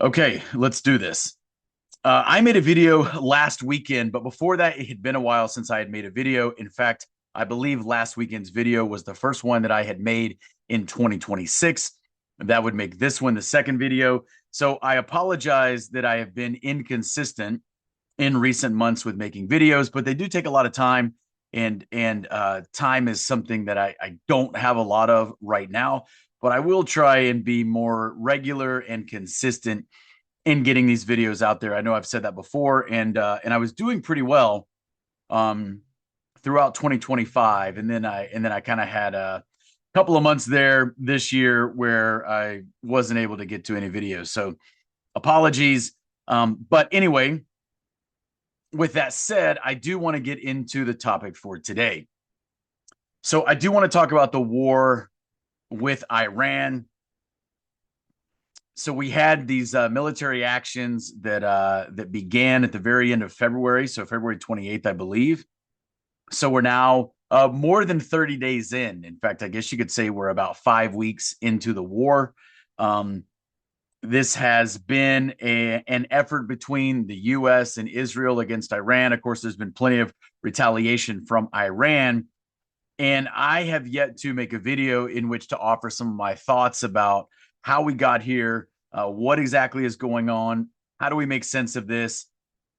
Okay, let's do this. I made a video last weekend, but before that, it had been a while since I had made a video. In fact, I believe last weekend's video was the first one that I had made in 2026. That would make this one the second video. So I apologize that I have been inconsistent in recent months with making videos, but they do take a lot of time, and time is something that I don't have a lot of right now. But I will try and be more regular and consistent in getting these videos out there. I know I've said that before, and I was doing pretty well um, throughout 2025, and then I kind of had a couple of months there this year where I wasn't able to get to any videos. So apologies. But anyway, with that said, I do want to get into the topic for today. So I do want to talk about the war with Iran. So we had these military actions that began at the very end of February, so February 28th, I believe. So we're now more than 30 days in. In fact, I guess you could say we're about 5 weeks into the war. Um, this has been an effort between the U.S. and Israel against Iran. Of course, there's been plenty of retaliation from Iran. And I have yet to make a video in which to offer some of my thoughts about how we got here, what exactly is going on, how do we make sense of this,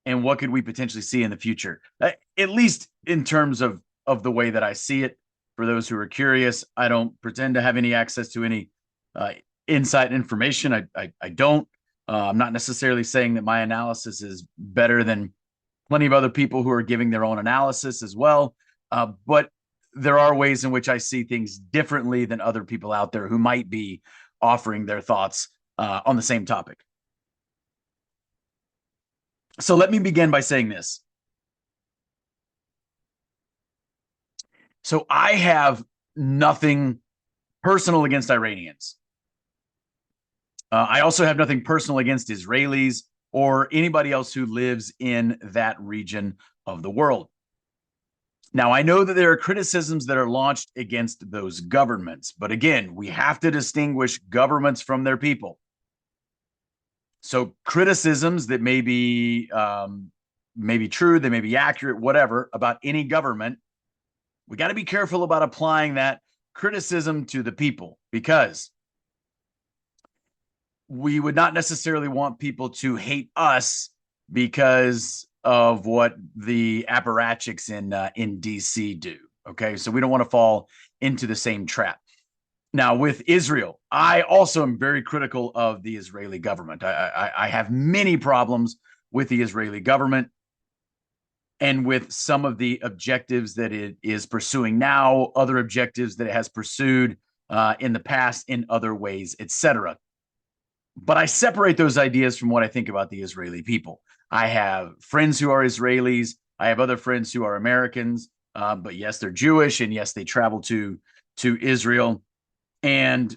and what could we potentially see in the future, at least in terms of the way that I see it. For those who are curious, I don't pretend to have any access to any uh, inside information. I don't. I'm not necessarily saying that my analysis is better than plenty of other people who are giving their own analysis as well. But there are ways in which I see things differently than other people out there who might be offering their thoughts on the same topic. So let me begin by saying this. So I have nothing personal against Iranians. I also have nothing personal against Israelis or anybody else who lives in that region of the world. Now, I know that there are criticisms that are launched against those governments, but again, we have to distinguish governments from their people. So criticisms that may be true, they may be accurate, whatever, about any government, we got to be careful about applying that criticism to the people, because we would not necessarily want people to hate us because of what the apparatchiks in DC do. Okay, so we don't want to fall into the same trap. Now, with Israel, I also am very critical of the Israeli government. I have many problems with the Israeli government and with some of the objectives that it is pursuing now, other objectives that it has pursued in the past in other ways, etc. But I separate those ideas from what I think about the Israeli people. I have friends who are Israelis. I have other friends who are Americans. But yes, they're Jewish, and yes, they travel to Israel. And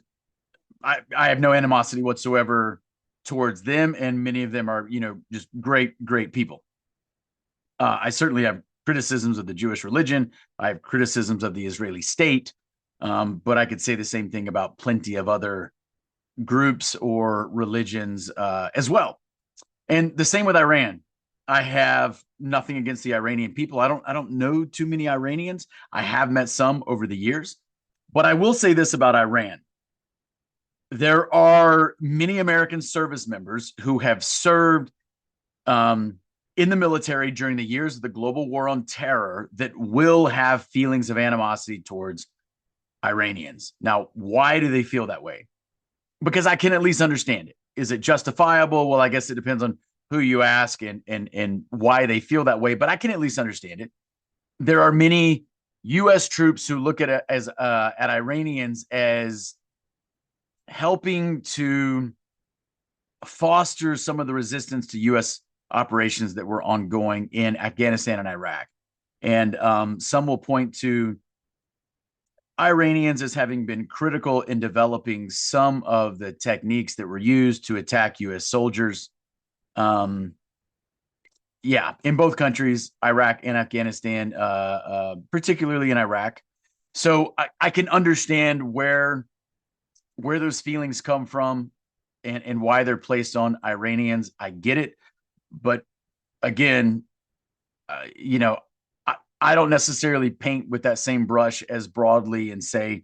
I have no animosity whatsoever towards them, and many of them are, just great people. I certainly have criticisms of the Jewish religion. I have criticisms of the Israeli state, but I could say the same thing about plenty of other groups or religions as well. And the same with Iran. I have nothing against the Iranian people. I don't know too many Iranians. I have met some over the years, but I will say this about Iran. There are many American service members who have served in the military during the years of the global war on terror that will have feelings of animosity towards Iranians. Now, why do they feel that way? Because I can at least understand it. Is it justifiable? Well, I guess it depends on who you ask and why they feel that way, but I can at least understand it. There are many U.S. troops who look at it as at Iranians as helping to foster some of the resistance to U.S. operations that were ongoing in Afghanistan and Iraq. And some will point to Iranians as having been critical in developing some of the techniques that were used to attack U.S. soldiers. Yeah, in both countries, Iraq and Afghanistan, particularly in Iraq. So I can understand where those feelings come from. and why they're placed on Iranians. I get it. But again, I don't necessarily paint with that same brush as broadly and say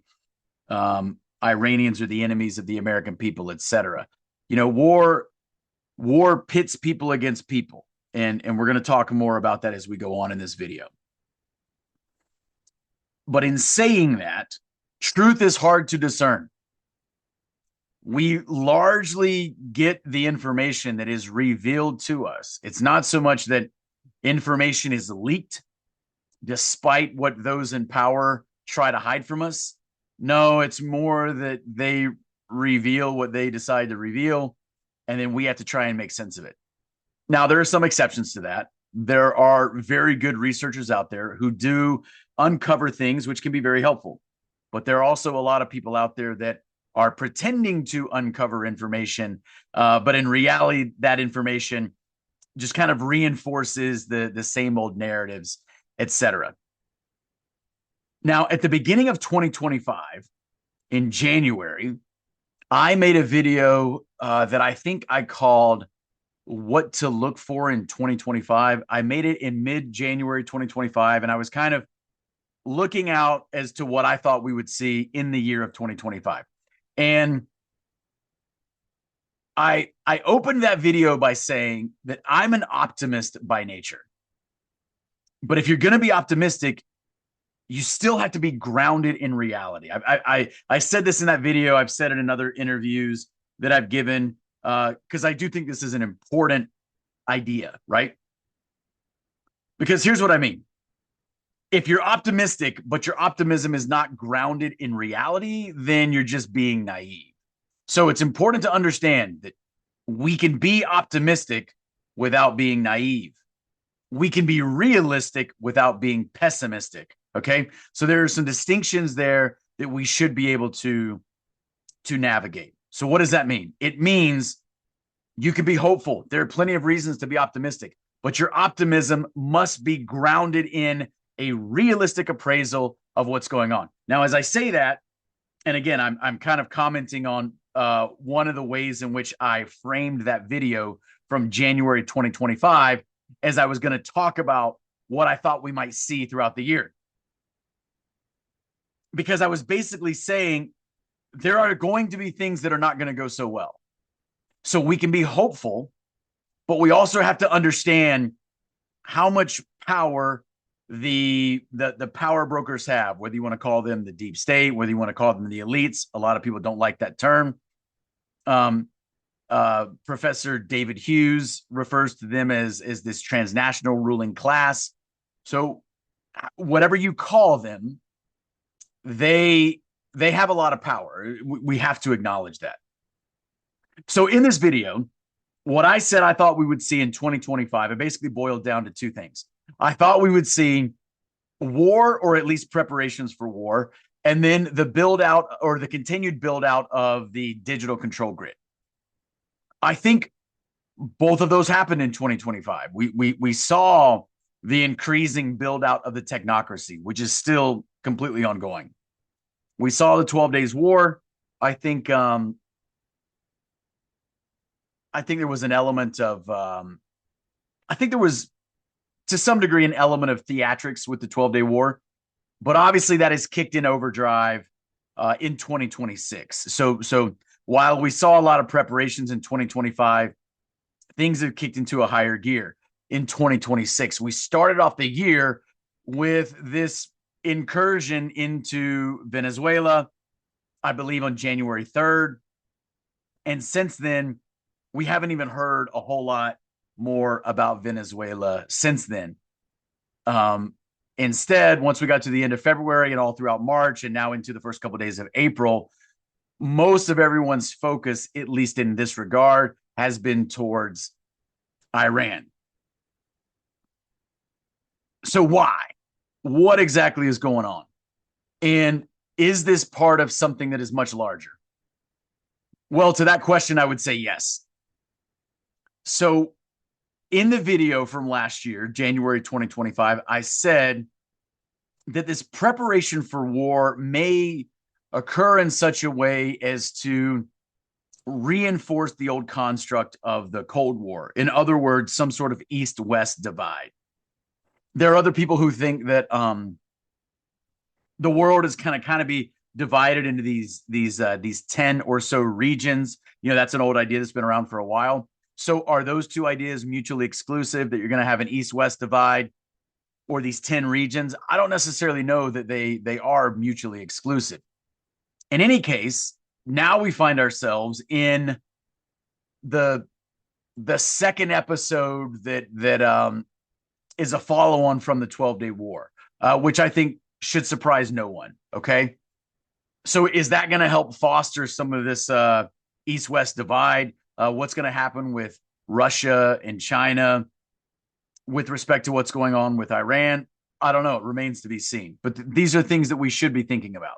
Iranians are the enemies of the American people, etc. War pits people against people, and we're going to talk more about that as we go on in this video. But in saying that, truth is hard to discern. We largely get the information that is revealed to us. It's not so much that information is leaked, despite what those in power try to hide from us. No, it's more that they reveal what they decide to reveal, and then we have to try and make sense of it. Now, there are some exceptions to that. There are very good researchers out there who do uncover things which can be very helpful. But there are also a lot of people out there that are pretending to uncover information, but in reality, that information just kind of reinforces the same old narratives, etc. Now, at the beginning of 2025, in January, I made a video that I think I called What to Look For in 2025. I made it in mid-January 2025, and I was kind of looking out as to what I thought we would see in the year of 2025. And I opened that video by saying that I'm an optimist by nature. But if you're going to be optimistic, you still have to be grounded in reality. I said this in that video. I've said it in other interviews that I've given, because I do think this is an important idea, right? Because here's what I mean. If you're optimistic, but your optimism is not grounded in reality, then you're just being naive. So it's important to understand that we can be optimistic without being naive. We can be realistic without being pessimistic. Okay. So there are some distinctions there that we should be able to navigate. So what does that mean? It means you can be hopeful. There are plenty of reasons to be optimistic, but your optimism must be grounded in a realistic appraisal of what's going on. Now, as I say that, and again, I'm kind of commenting on one of the ways in which I framed that video from January 2025, as I was going to talk about what I thought we might see throughout the year. Because I was basically saying there are going to be things that are not going to go so well. So we can be hopeful, but we also have to understand how much power the power brokers have, whether you want to call them the deep state, whether you want to call them the elites. A lot of people don't like that term. Professor David Hughes refers to them as this transnational ruling class. So whatever you call them, they have a lot of power. We have to acknowledge that. So in this video, what I said I thought we would see in 2025, it basically boiled down to two things. I thought we would see war, or at least preparations for war, and then the build out or the continued build out of the digital control grid. I think both of those happened in 2025. We saw the increasing build out of the technocracy, which is still completely ongoing. We saw the 12 days war. I think there was an element of I think there was, to some degree, an element of theatrics with the 12-day war, but obviously that is kicked in overdrive in 2026. So while we saw a lot of preparations in 2025, things have kicked into a higher gear in 2026. We started off the year with this incursion into Venezuela, I believe on January 3rd. And since then, we haven't even heard a whole lot more about Venezuela since then. Instead, once we got to the end of February and all throughout March and now into the first couple of days of April, most of everyone's focus, at least in this regard, has been towards Iran. So why? What exactly is going on? And is this part of something that is much larger? Well, to that question, I would say yes. So in the video from last year, January 2025, I said that this preparation for war may occur in such a way as to reinforced the old construct of the Cold War. In other words, some sort of East-West divide. There are other people who think that the world is kind of be divided into these 10 or so regions. That's an old idea that's been around for a while. So are those two ideas mutually exclusive, that you're going to have an East-West divide or these 10 regions? I don't necessarily know that they are mutually exclusive. In any case, now we find ourselves in the second episode that is a follow-on from the 12-Day War, which I think should surprise no one. Okay. So is that going to help foster some of this East-West divide? What's going to happen with Russia and China with respect to what's going on with Iran? I don't know. It remains to be seen. But these are things that we should be thinking about.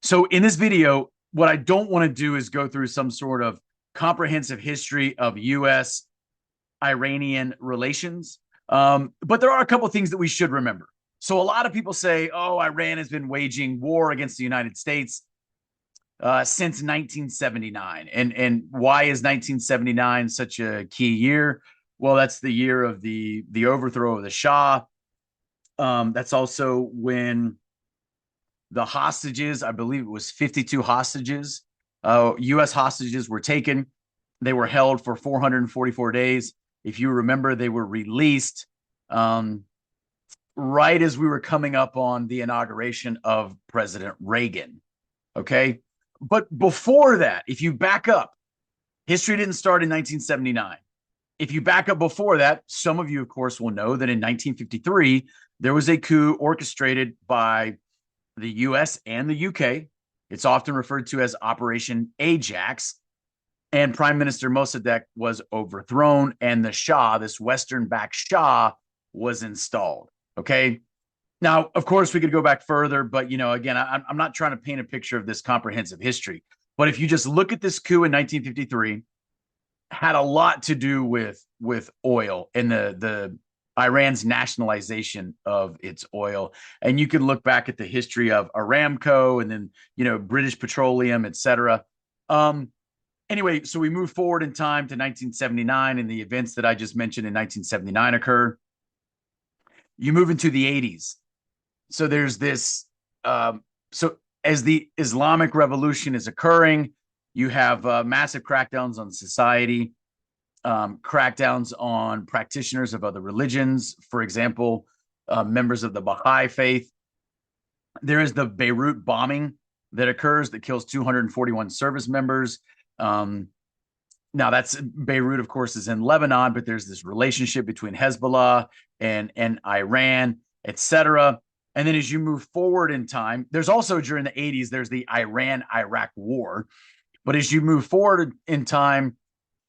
So in this video, what I don't want to do is go through some sort of comprehensive history of U.S. Iranian relations. But there are a couple of things that we should remember. So a lot of people say, oh, Iran has been waging war against the United States since 1979. And why is 1979 such a key year? Well, that's the year of the overthrow of the Shah. That's also when the hostages, I believe it was 52 hostages, U.S. hostages were taken. They were held for 444 days. If you remember, they were released right as we were coming up on the inauguration of President Reagan. Okay. But before that, if you back up, history didn't start in 1979. If you back up before that, some of you, of course, will know that in 1953, there was a coup orchestrated by the US and the UK. It's often referred to as Operation Ajax. And Prime Minister Mossadegh was overthrown, and the Shah, this Western-backed Shah, was installed. Okay. Now, of course, we could go back further, but again, I'm not trying to paint a picture of this comprehensive history. But if you just look at this coup in 1953, had a lot to do with oil and the Iran's nationalization of its oil. And you can look back at the history of Aramco and then British Petroleum, etc. Anyway, so we move forward in time to 1979, and the events that I just mentioned in 1979 occur. You move into the 80s. So there's this. So as the Islamic Revolution is occurring, you have massive crackdowns on society, crackdowns on practitioners of other religions. For example, members of the Baha'i faith. There is the Beirut bombing that occurs that kills 241 service members. Now that's Beirut, of course, is in Lebanon, but there's this relationship between Hezbollah and Iran, etc. And then as you move forward in time, there's also during the 80s, there's the Iran-Iraq war. But as you move forward in time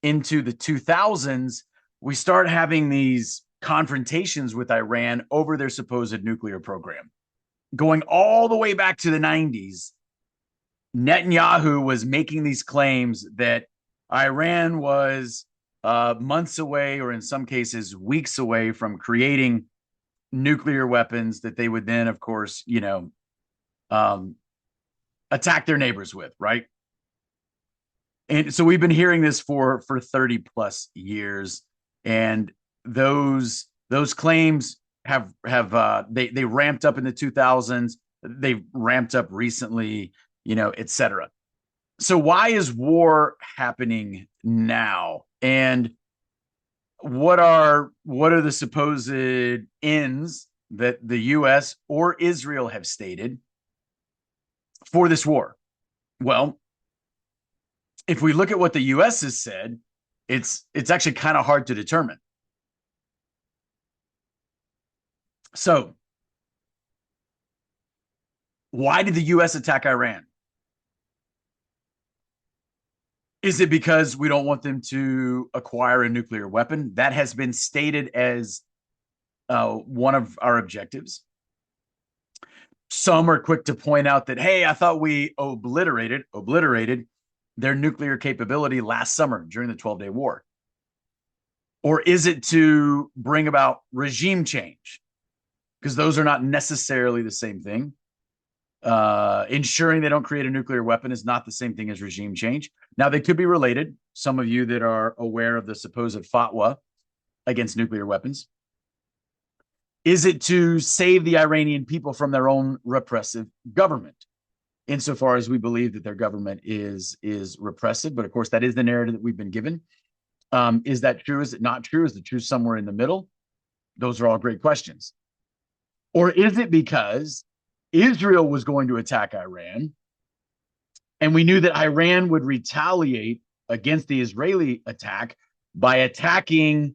into the 2000s, we start having these confrontations with Iran over their supposed nuclear program. Going all the way back to the 90s, Netanyahu was making these claims that Iran was months away, or in some cases, weeks away from creating nuclear weapons that they would then, of course, attack their neighbors with, right? And so we've been hearing this for 30 plus years, and those claims have they ramped up in the 2000s. They've ramped up recently, etc. So why is war happening now? And what are the supposed ends that the US or Israel have stated for this war? Well, if we look at what the US has said, it's actually kind of hard to determine. So, why did the US attack Iran? Is it because we don't want them to acquire a nuclear weapon? That has been stated as one of our objectives. Some are quick to point out that, hey, I thought we obliterated their nuclear capability last summer during the 12-Day War. Or is it to bring about regime change? Because those are not necessarily the same thing. Ensuring they don't create a nuclear weapon is not the same thing as regime change. Now, they could be related. Some of you that are aware of the supposed fatwa against nuclear weapons. Is it to save the Iranian people from their own repressive government? Insofar as we believe that their government is repressive, but of course that is the narrative that we've been given. Is that true? Is it not true? Is the truth somewhere in the middle? Those are all great questions. Or is it because Israel was going to attack Iran, and we knew that Iran would retaliate against the Israeli attack by attacking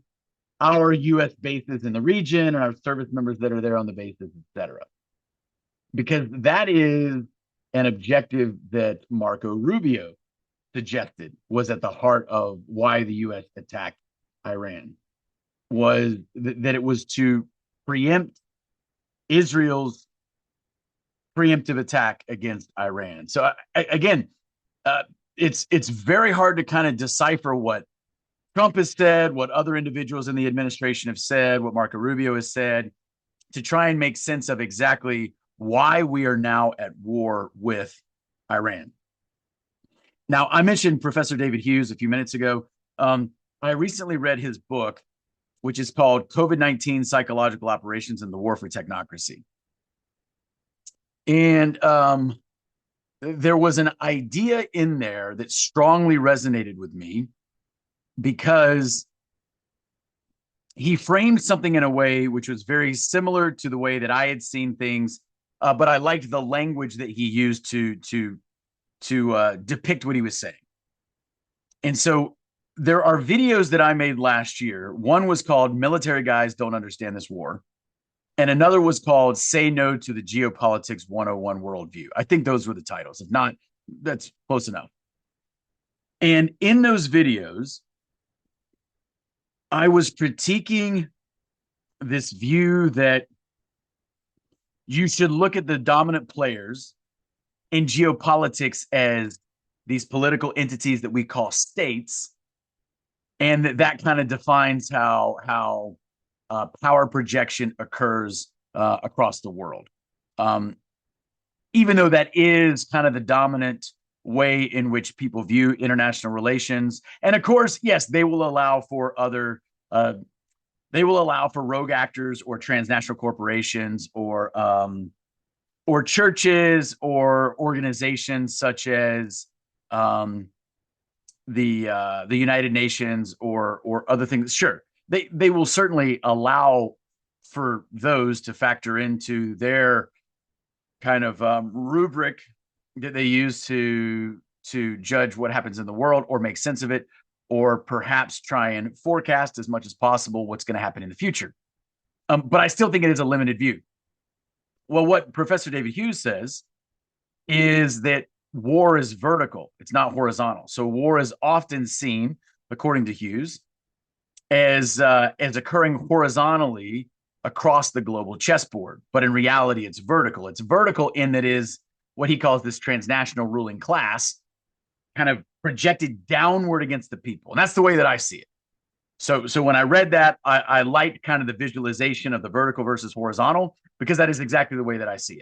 our U.S. bases in the region and our service members that are there on the bases, etc. Because that is an objective that Marco Rubio suggested was at the heart of why the U.S. attacked Iran, was that it was to preempt Israel's preemptive attack against Iran. So again, it's very hard to kind of decipher what Trump has said, what other individuals in the administration have said, what Marco Rubio has said, to try and make sense of exactly why we are now at war with Iran. Now, I mentioned Professor David Hughes a few minutes ago. I recently read his book, which is called COVID-19 Psychological Operations and the War for Technocracy. And there was an idea in there that strongly resonated with me because he framed something in a way which was very similar to the way that I had seen things, but I liked the language that he used to depict what he was saying. And so there are videos that I made last year. One was called Military Guys Don't Understand This War, and another was called Say No to the Geopolitics 101 Worldview. I think those were the titles. If not, that's close enough. And in those videos, I was critiquing this view that you should look at the dominant players in geopolitics as these political entities that we call states, and that kind of defines how power projection occurs across the world. Even though that is kind of the dominant way in which people view international relations. And of course, yes, they will allow for rogue actors or transnational corporations or churches or organizations such as the United Nations or other things. Sure, they will certainly allow for those to factor into their kind of rubric that they use to judge what happens in the world or make sense of it, or perhaps try and forecast as much as possible what's going to happen in the future. But I still think it is a limited view. Well, what Professor David Hughes says is that war is vertical. It's not horizontal. So war is often seen, according to Hughes, as occurring horizontally across the global chessboard. But in reality, it's vertical. It's vertical in that is what he calls this transnational ruling class kind of projected downward against the people. And that's the way that I see it. So when I read that, I liked kind of the visualization of the vertical versus horizontal, because that is exactly the way that I see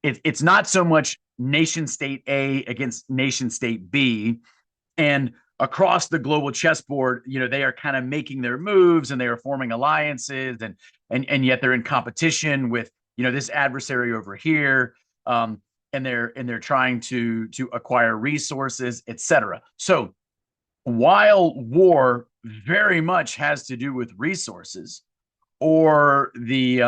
it. It's not so much nation state A against nation state B, and across the global chessboard, they are kind of making their moves and they are forming alliances, and yet they're in competition with this adversary over here, and they're trying to acquire resources, etc. So while war very much has to do with resources or the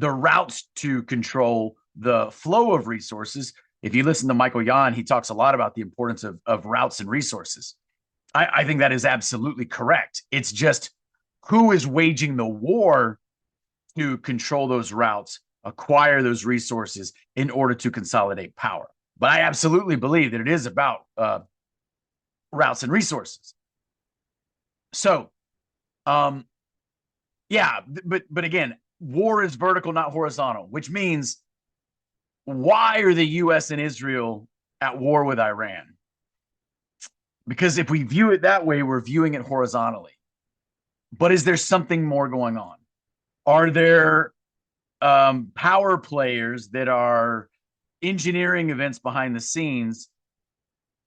routes to control the flow of resources. If you listen to Michael Yon, he talks a lot about the importance of routes and resources. I think that is absolutely correct. It's just who is waging the war to control those routes, acquire those resources in order to consolidate power. But I absolutely believe that it is about routes and resources. So, yeah, but again, war is vertical, not horizontal, which means why are the U.S. and Israel at war with Iran? Because if we view it that way, we're viewing it horizontally. But is there something more going on? Are there power players that are engineering events behind the scenes,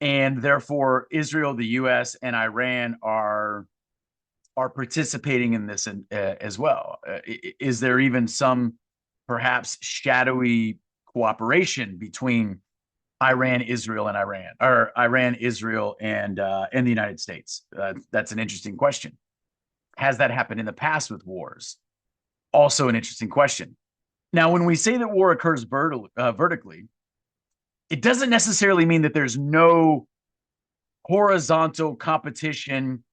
and therefore Israel, the U.S., and Iran are participating in this as well. Is there even some perhaps shadowy cooperation between Iran, Israel, and Iran, or Iran, Israel, and the United States? That's an interesting question. Has that happened in the past with wars? Also, an interesting question. Now, when we say that war occurs vertically, it doesn't necessarily mean that there's no horizontal competition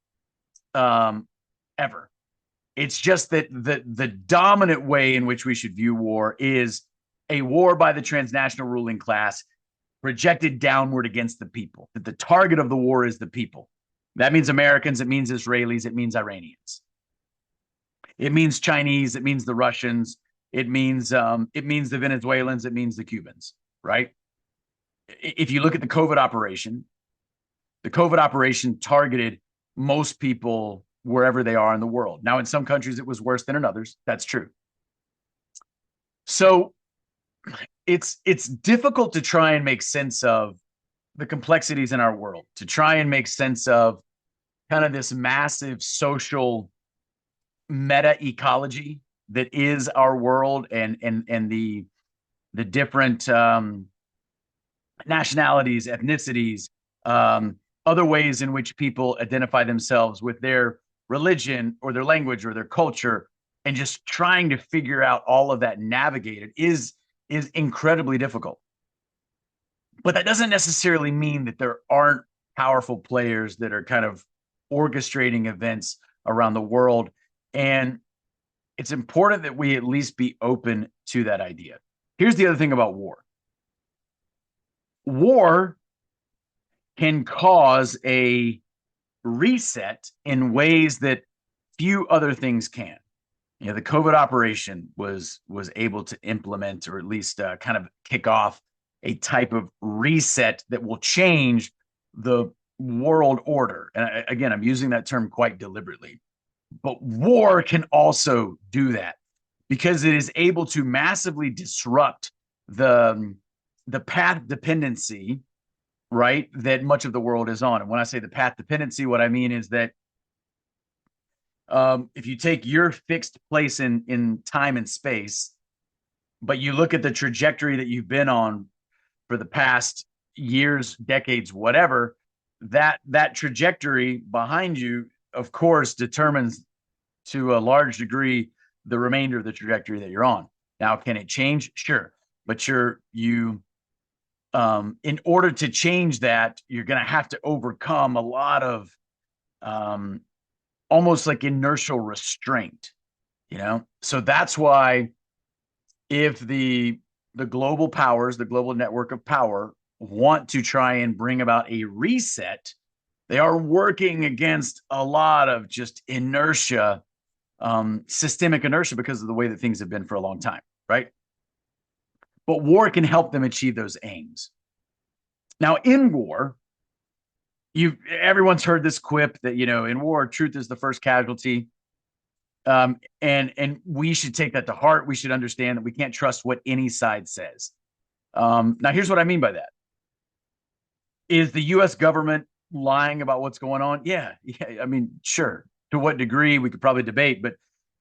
um, ever. It's just that the dominant way in which we should view war is a war by the transnational ruling class projected downward against the people. That the target of the war is the people. That means Americans, it means Israelis, it means Iranians. It means Chinese, it means the Russians, it means the Venezuelans, it means the Cubans, right? If you look at the COVID operation targeted most people wherever they are in the world. Now, in some countries, it was worse than in others. That's true. So it's difficult to try and make sense of the complexities in our world, to try and make sense of kind of this massive social meta ecology that is our world, and the different nationalities, ethnicities, other ways in which people identify themselves with their religion or their language or their culture, and just trying to figure out all of that, navigate it, is incredibly difficult. But that doesn't necessarily mean that there aren't powerful players that are kind of orchestrating events around the world. And it's important that we at least be open to that idea. Here's the other thing about war. War can cause a reset in ways that few other things can. You know, the COVID operation was able to implement, or at least kind of kick off, a type of reset that will change the world order. And again, I'm using that term quite deliberately. But war can also do that because it is able to massively disrupt the path dependency, right, that much of the world is on. And when I say the path dependency, what I mean is that if you take your fixed place in time and space, but you look at the trajectory that you've been on for the past years, decades, whatever, that trajectory behind you, of course, determines to a large degree the remainder of the trajectory that you're on. Now, can it change? Sure, but in order to change that, you're going to have to overcome a lot of um, almost like inertial restraint, you know? So that's why if the global powers, the global network of power, want to try and bring about a reset, they are working against a lot of just inertia, systemic inertia, because of the way that things have been for a long time, right? But war can help them achieve those aims. Now, in war, everyone's heard this quip that, you know, in war, truth is the first casualty. And we should take that to heart. We should understand that we can't trust what any side says. Now, here's what I mean by that. Is the U.S. government lying about what's going on? Yeah. I mean, sure. To what degree, we could probably debate, but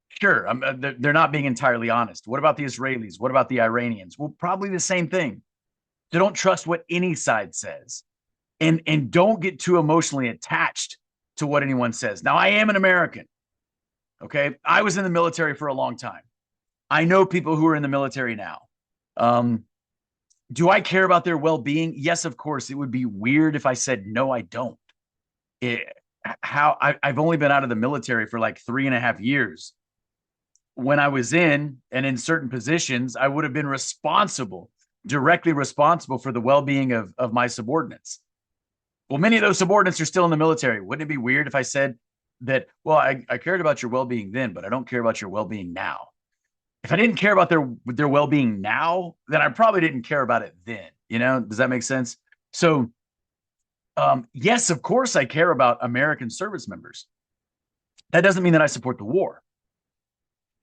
sure, they're not being entirely honest. What about the Israelis? What about the Iranians? Well, probably the same thing. So don't trust what any side says, and don't get too emotionally attached to what anyone says. Now, I am an American. Okay, I was in the military for a long time. I know people who are in the military now. Do I care about their well-being? Yes, of course. It would be weird if I said no, I don't. I've only been out of the military for like 3.5 years. When I was in and in certain positions, I would have been directly responsible for the well-being of my subordinates. Well, many of those subordinates are still in the military. Wouldn't it be weird if I said that, well, I cared about your well-being then, but I don't care about your well-being now? If I didn't care about their well-being now, then I probably didn't care about it then. You know, does that make sense? So, yes, of course, I care about American service members. That doesn't mean that I support the war,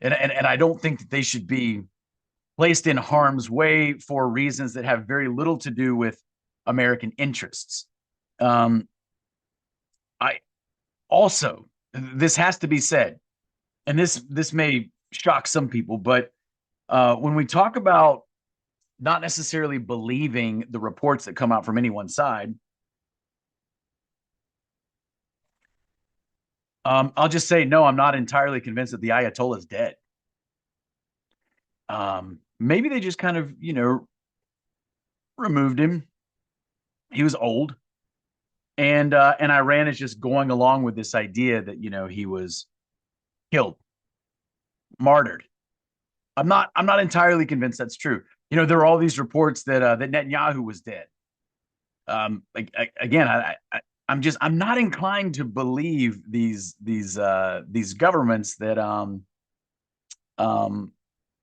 and I don't think that they should be placed in harm's way for reasons that have very little to do with American interests. Um, I also, this has to be said, and this may shock some people, but when we talk about not necessarily believing the reports that come out from any one side, I'll just say no. I'm not entirely convinced that the Ayatollah is dead. Maybe they just kind of, removed him. He was old, and Iran is just going along with this idea that he was killed, martyred. I'm not entirely convinced that's true. There are all these reports that Netanyahu was dead. Again, I'm not inclined to believe these governments that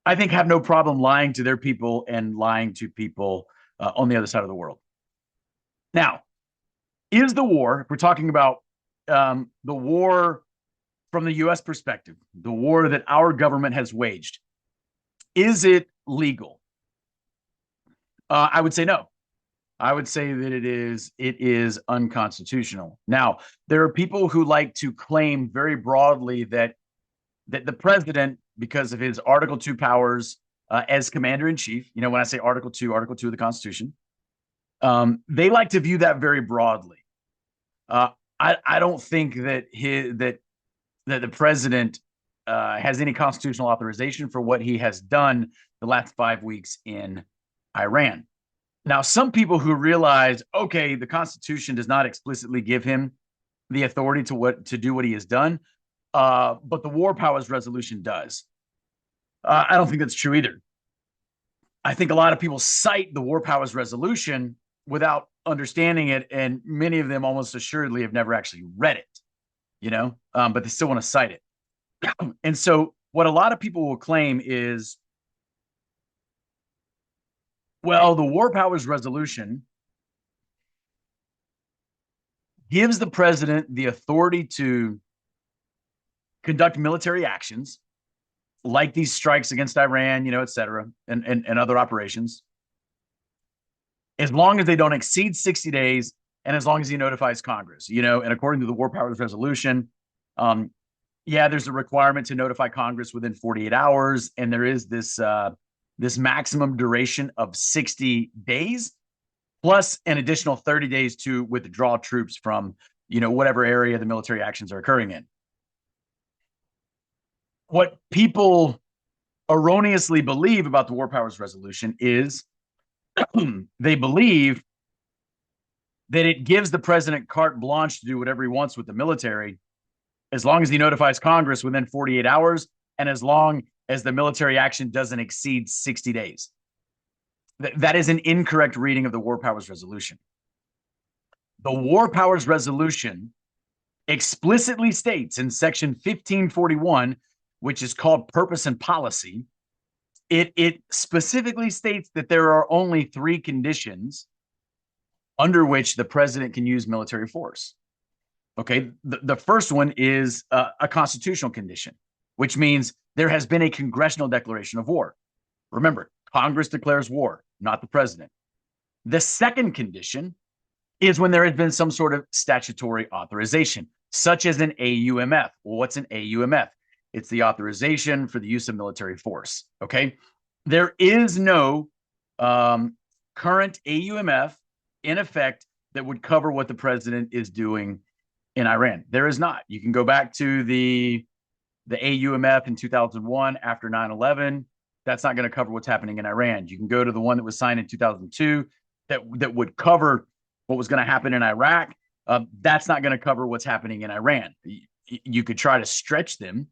I think have no problem lying to their people and lying to people on the other side of the world. Now, is the war, if we're talking about the war from the U.S. perspective, the war that our government has waged, is it legal? I would say no. I would say that it is unconstitutional. Now, there are people who like to claim very broadly that the president, because of his Article 2 powers as commander in chief, when I say Article 2 of the Constitution, they like to view that very broadly. I don't think that the president has any constitutional authorization for what he has done the last 5 weeks in Iran. Now, some people who realize, okay, the Constitution does not explicitly give him the authority to do what he has done, but the War Powers Resolution does. I don't think that's true either. I think a lot of people cite the War Powers Resolution without understanding it, and many of them almost assuredly have never actually read it, but they still want to cite it. And so what a lot of people will claim is, well, the War Powers Resolution gives the president the authority to conduct military actions like these strikes against Iran, et cetera, and other operations, as long as they don't exceed 60 days and as long as he notifies Congress, and according to the War Powers Resolution, there's a requirement to notify Congress within 48 hours. And there is this maximum duration of 60 days, plus an additional 30 days to withdraw troops from, whatever area the military actions are occurring in. What people erroneously believe about the War Powers Resolution is they believe that it gives the president carte blanche to do whatever he wants with the military, as long as he notifies Congress within 48 hours and as long as the military action doesn't exceed 60 days. That is an incorrect reading of the War Powers Resolution. The War Powers Resolution explicitly states in Section 1541, which is called Purpose and Policy, it specifically states that there are only 3 conditions under which the president can use military force. Okay, the first one is a constitutional condition, which means there has been a congressional declaration of war. Remember, Congress declares war, not the president. The second condition is when there has been some sort of statutory authorization, such as an AUMF. Well, what's an AUMF? It's the authorization for the use of military force. Okay, there is no current AUMF in effect that would cover what the president is doing in Iran. There is not. You can go back to the AUMF in 2001 after 9/11. That's not going to cover what's happening in Iran. You can go to the one that was signed in 2002 that would cover what was going to happen in Iraq. That's not going to cover what's happening in Iran. You could try to stretch them,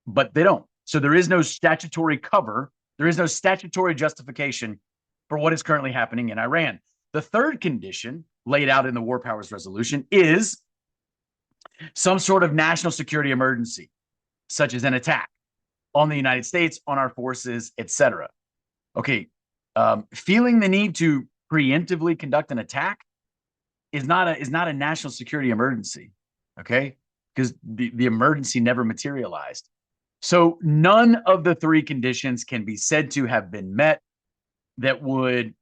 but they don't. So there is no statutory cover. There is no statutory justification for what is currently happening in Iran. The third condition laid out in the War Powers Resolution is some sort of national security emergency, such as an attack on the United States, on our forces, etc. Okay, feeling the need to preemptively conduct an attack is not a national security emergency. Okay, because the emergency never materialized. So none of the three conditions can be said to have been met that would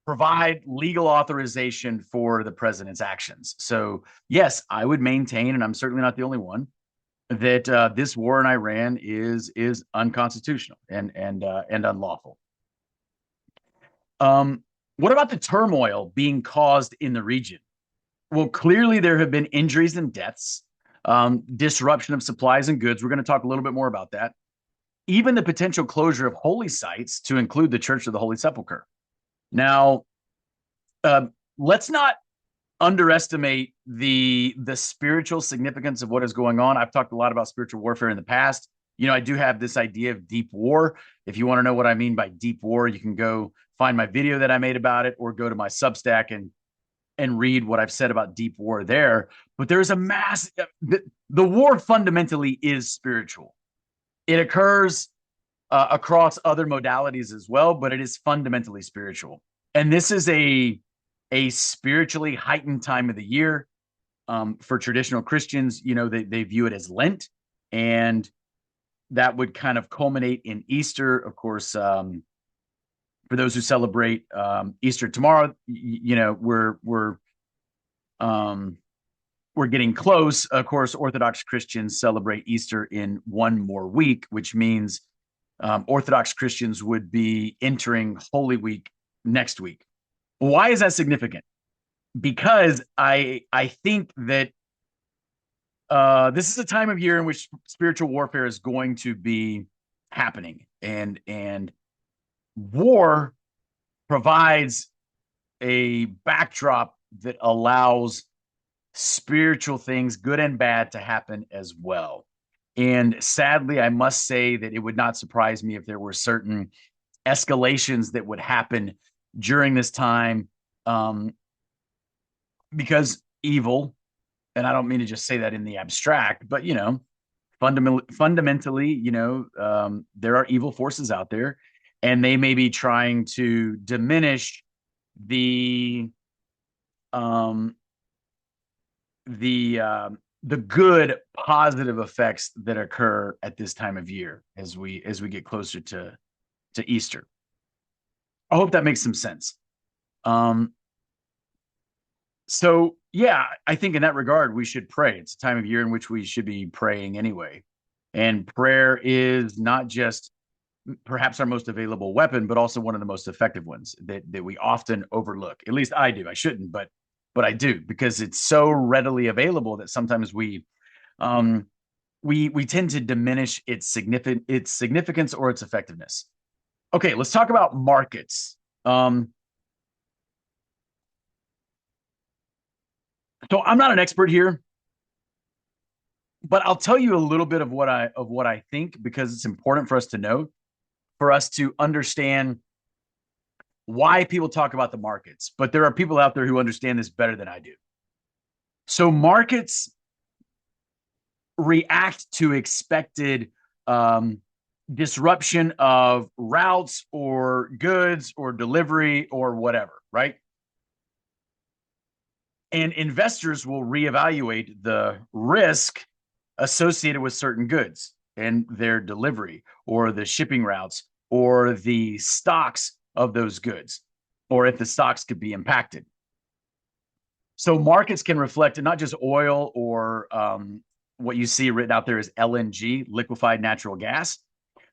provide legal authorization for the president's actions. So yes, I would maintain, and I'm certainly not the only one, that this war in Iran is unconstitutional and unlawful. What about the turmoil being caused in the region? Well, clearly there have been injuries and deaths, disruption of supplies and goods. We're going to talk a little bit more about that. Even the potential closure of holy sites to include the Church of the Holy Sepulchre. Now, uh, let's not underestimate the spiritual significance of what is going on. I've talked a lot about spiritual warfare in the past. I do have this idea of deep war. If you want to know what I mean by deep war, you can go find my video that I made about it, or go to my Substack and read what I've said about deep war there. But there's a mass. The war fundamentally is spiritual. It occurs across other modalities as well, but it is fundamentally spiritual. And this is a spiritually heightened time of the year. For traditional Christians, they view it as Lent, and that would kind of culminate in Easter. Of course, for those who celebrate Easter tomorrow, we're getting close. Of course, Orthodox Christians celebrate Easter in one more week, which means Orthodox Christians would be entering Holy Week next week. Why is that significant? Because I think that this is a time of year in which spiritual warfare is going to be happening, and war provides a backdrop that allows spiritual things, good and bad, to happen as well. And sadly, I must say that it would not surprise me if there were certain escalations that would happen during this time, because evil, and I don't mean to just say that in the abstract, but fundamentally, there are evil forces out there, and they may be trying to diminish the um the good positive effects that occur at this time of year as we get closer to Easter. I hope that makes some sense. So yeah, I think in that regard we should pray. It's a time of year in which we should be praying anyway. And prayer is not just perhaps our most available weapon, but also one of the most effective ones that we often overlook. At least I do. I shouldn't, but I do, because it's so readily available that sometimes we tend to diminish its significance or its effectiveness. Okay, let's talk about markets. So I'm not an expert here, but I'll tell you a little bit of what I think, because it's important for us to know, for us to understand why people talk about the markets. But there are people out there who understand this better than I do. So markets react to expected disruption of routes or goods or delivery or whatever, right? And investors will reevaluate the risk associated with certain goods and their delivery, or the shipping routes, or the stocks of those goods, or if the stocks could be impacted. So markets can reflect not just oil, or what you see written out there is LNG, liquefied natural gas,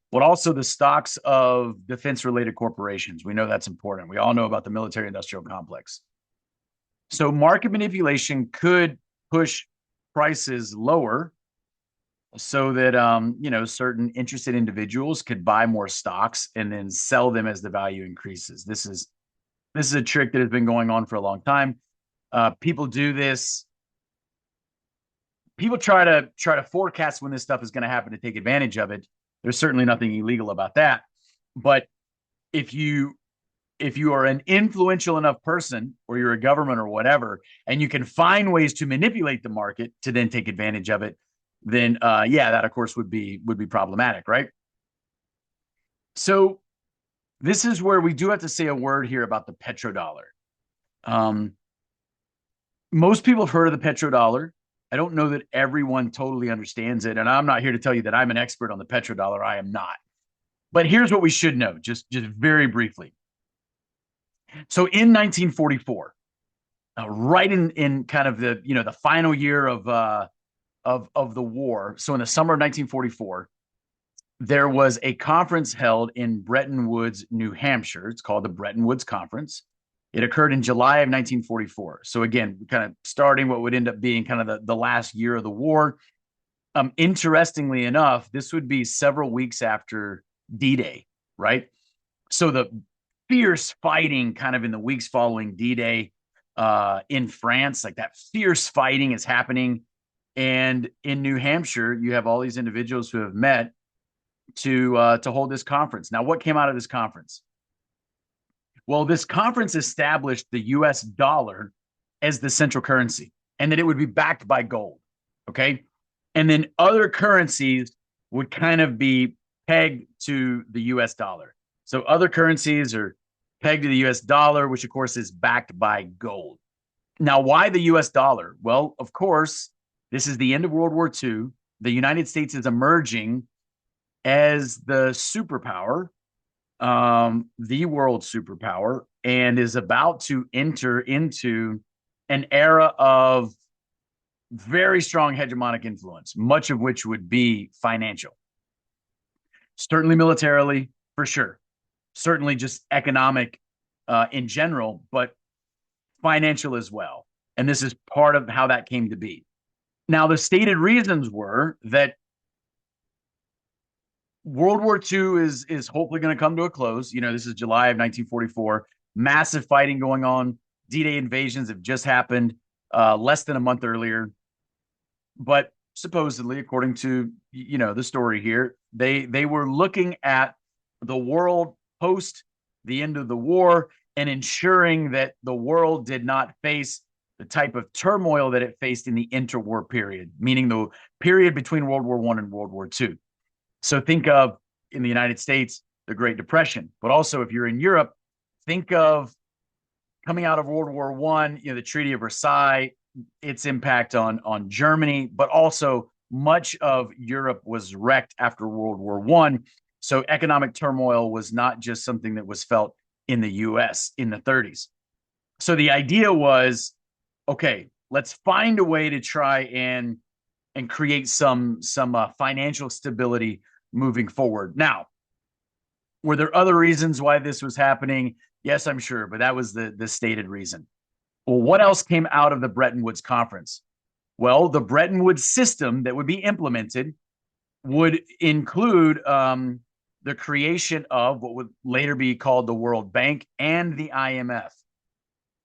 but also the stocks of defense-related corporations. We know that's important. We all know about the military-industrial complex. So market manipulation could push prices lower so that certain interested individuals could buy more stocks and then sell them as the value increases. This is a trick that has been going on for a long time. People do this. People try to forecast when this stuff is going to happen to take advantage of it. There's certainly nothing illegal about that. But if you are an influential enough person, or you're a government or whatever, and you can find ways to manipulate the market to then take advantage of it, then that of course would be problematic, right? So this is where we do have to say a word here about the petrodollar. Most people have heard of the petrodollar. I don't know that everyone totally understands it. And I'm not here to tell you that I'm an expert on the petrodollar. I am not. But here's what we should know, just very briefly. So in 1944, right in kind of the final year of the war. So in the summer of 1944, there was a conference held in Bretton Woods, New Hampshire. It's called the Bretton Woods Conference. It occurred in July of 1944. So again, kind of starting what would end up being kind of the last year of the war. Interestingly enough, this would be several weeks after D-Day, right? So the fierce fighting kind of in the weeks following D-Day in France, like that fierce fighting is happening. And in New Hampshire, you have all these individuals who have met to hold this conference. Now, what came out of this conference? Well, this conference established the US dollar as the central currency and that it would be backed by gold. Okay. And then other currencies would kind of be pegged to the US dollar. So other currencies are pegged to the US dollar, which of course is backed by gold. Now, why the US dollar? Well, of course, this is the end of World War II. The United States is emerging as the superpower, the world superpower, and is about to enter into an era of very strong hegemonic influence, much of which would be financial. Certainly militarily, for sure. Certainly just economic in general, but financial as well. And this is part of how that came to be. Now, the stated reasons were that World War II is hopefully going to come to a close. This is July of 1944. Massive fighting going on. D-Day invasions have just happened less than a month earlier. But supposedly, according to the story here, they were looking at the world post the end of the war and ensuring that the world did not face the type of turmoil that it faced in the interwar period, meaning the period between World War I and World War II. So think of, in the United States, the Great Depression, but also if you're in Europe, think of coming out of World War I, the Treaty of Versailles, its impact on Germany, but also much of Europe was wrecked after World War I. So economic turmoil was not just something that was felt in the US in the 30s. So the idea was, okay, let's find a way to try and create some financial stability moving forward. Now, were there other reasons why this was happening? Yes, I'm sure, but that was the stated reason. Well, what else came out of the Bretton Woods Conference? Well, the Bretton Woods system that would be implemented would include the creation of what would later be called the World Bank and the IMF.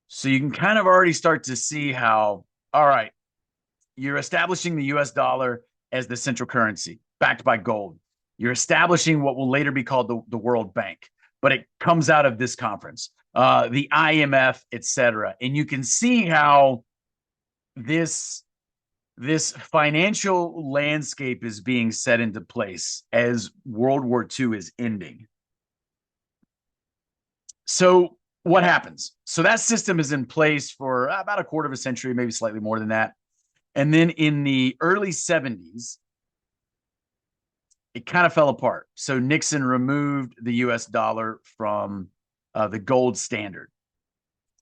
So you can kind of already start to see how, all right, you're establishing the US dollar as the central currency, backed by gold. You're establishing what will later be called the World Bank, but it comes out of this conference, the IMF, et cetera. And you can see how this financial landscape is being set into place as World War II is ending. So what happens? So that system is in place for about a quarter of a century, maybe slightly more than that. And then in the early 70s, it kind of fell apart. So Nixon removed the US dollar from the gold standard.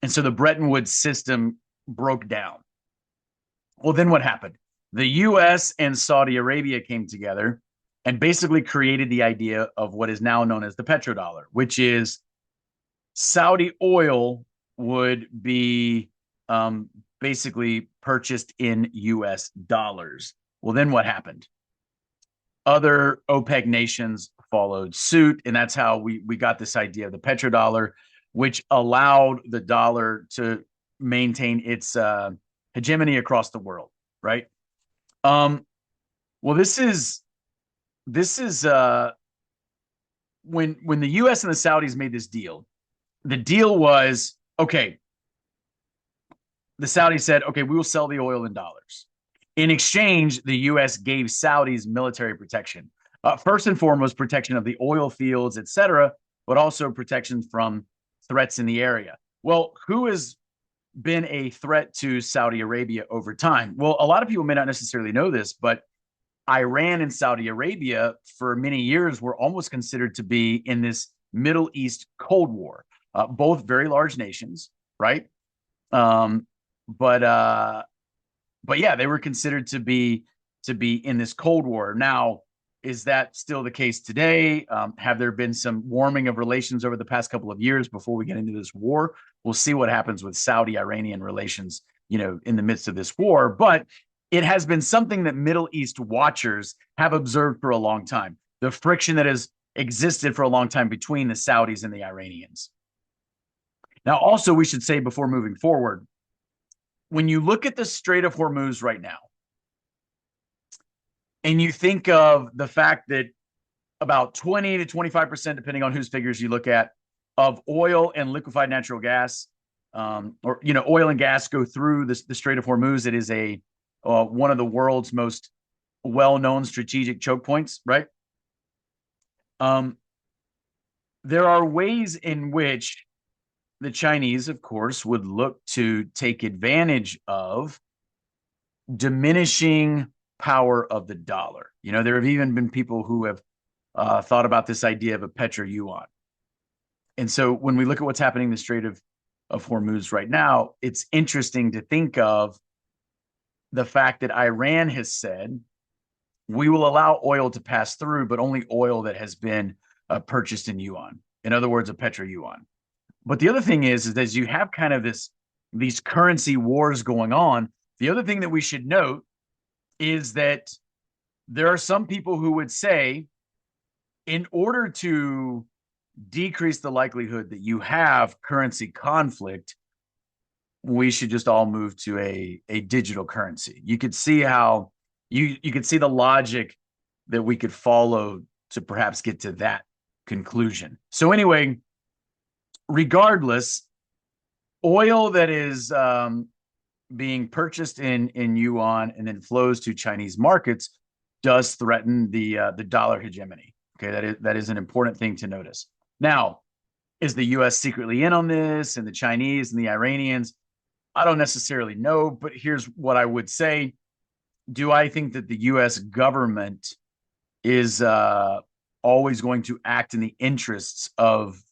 And so the Bretton Woods system broke down. Well, then what happened? The US and Saudi Arabia came together and basically created the idea of what is now known as the petrodollar, which is Saudi oil would be basically purchased in US dollars. Well, then what happened? Other OPEC nations followed suit, and that's how we got this idea of the petrodollar, which allowed the dollar to maintain its hegemony across the world, right? Well, this is when the US and the Saudis made this deal, the deal was, okay, the Saudis said, okay, we will sell the oil in dollars. In exchange, the US gave Saudis military protection. First and foremost, protection of the oil fields, et cetera, but also protection from threats in the area. Well, who is been a threat to Saudi Arabia over time. Well, a lot of people may not necessarily know this, but Iran and Saudi Arabia for many years were almost considered to be in this Middle East Cold War. Both very large nations, right? Um, but yeah, they were considered to be in this Cold War. Now, is that still the case today? Have there been some warming of relations over the past couple of years before we get into this war? We'll see what happens with Saudi-Iranian relations, in the midst of this war. But it has been something that Middle East watchers have observed for a long time. The friction that has existed for a long time between the Saudis and the Iranians. Now, also, we should say before moving forward, when you look at the Strait of Hormuz right now, and you think of the fact that about 20 to 25%, depending on whose figures you look at, of oil and liquefied natural gas, or oil and gas go through the Strait of Hormuz. It is a one of the world's most well-known strategic choke points, right? There are ways in which the Chinese, of course, would look to take advantage of diminishing power of the dollar. There have even been people who have thought about this idea of a petro yuan. And so when we look at what's happening in the Strait of Hormuz right now, it's interesting to think of the fact that Iran has said, we will allow oil to pass through, but only oil that has been purchased in yuan. In other words, a petro yuan. But the other thing is as you have kind of these currency wars going on, the other thing that we should note is that there are some people who would say, in order to decrease the likelihood that you have currency conflict, we should just all move to a digital currency. You could see how you could see the logic that we could follow to perhaps get to that conclusion. So anyway, regardless, oil that is being purchased in yuan and then flows to Chinese markets does threaten the dollar hegemony. Okay, that is an important thing to notice. Now, is the U.S. secretly in on this, and the Chinese and the Iranians? I don't necessarily know, but here's what I would say. Do I think that the U.S. government is always going to act in the interests of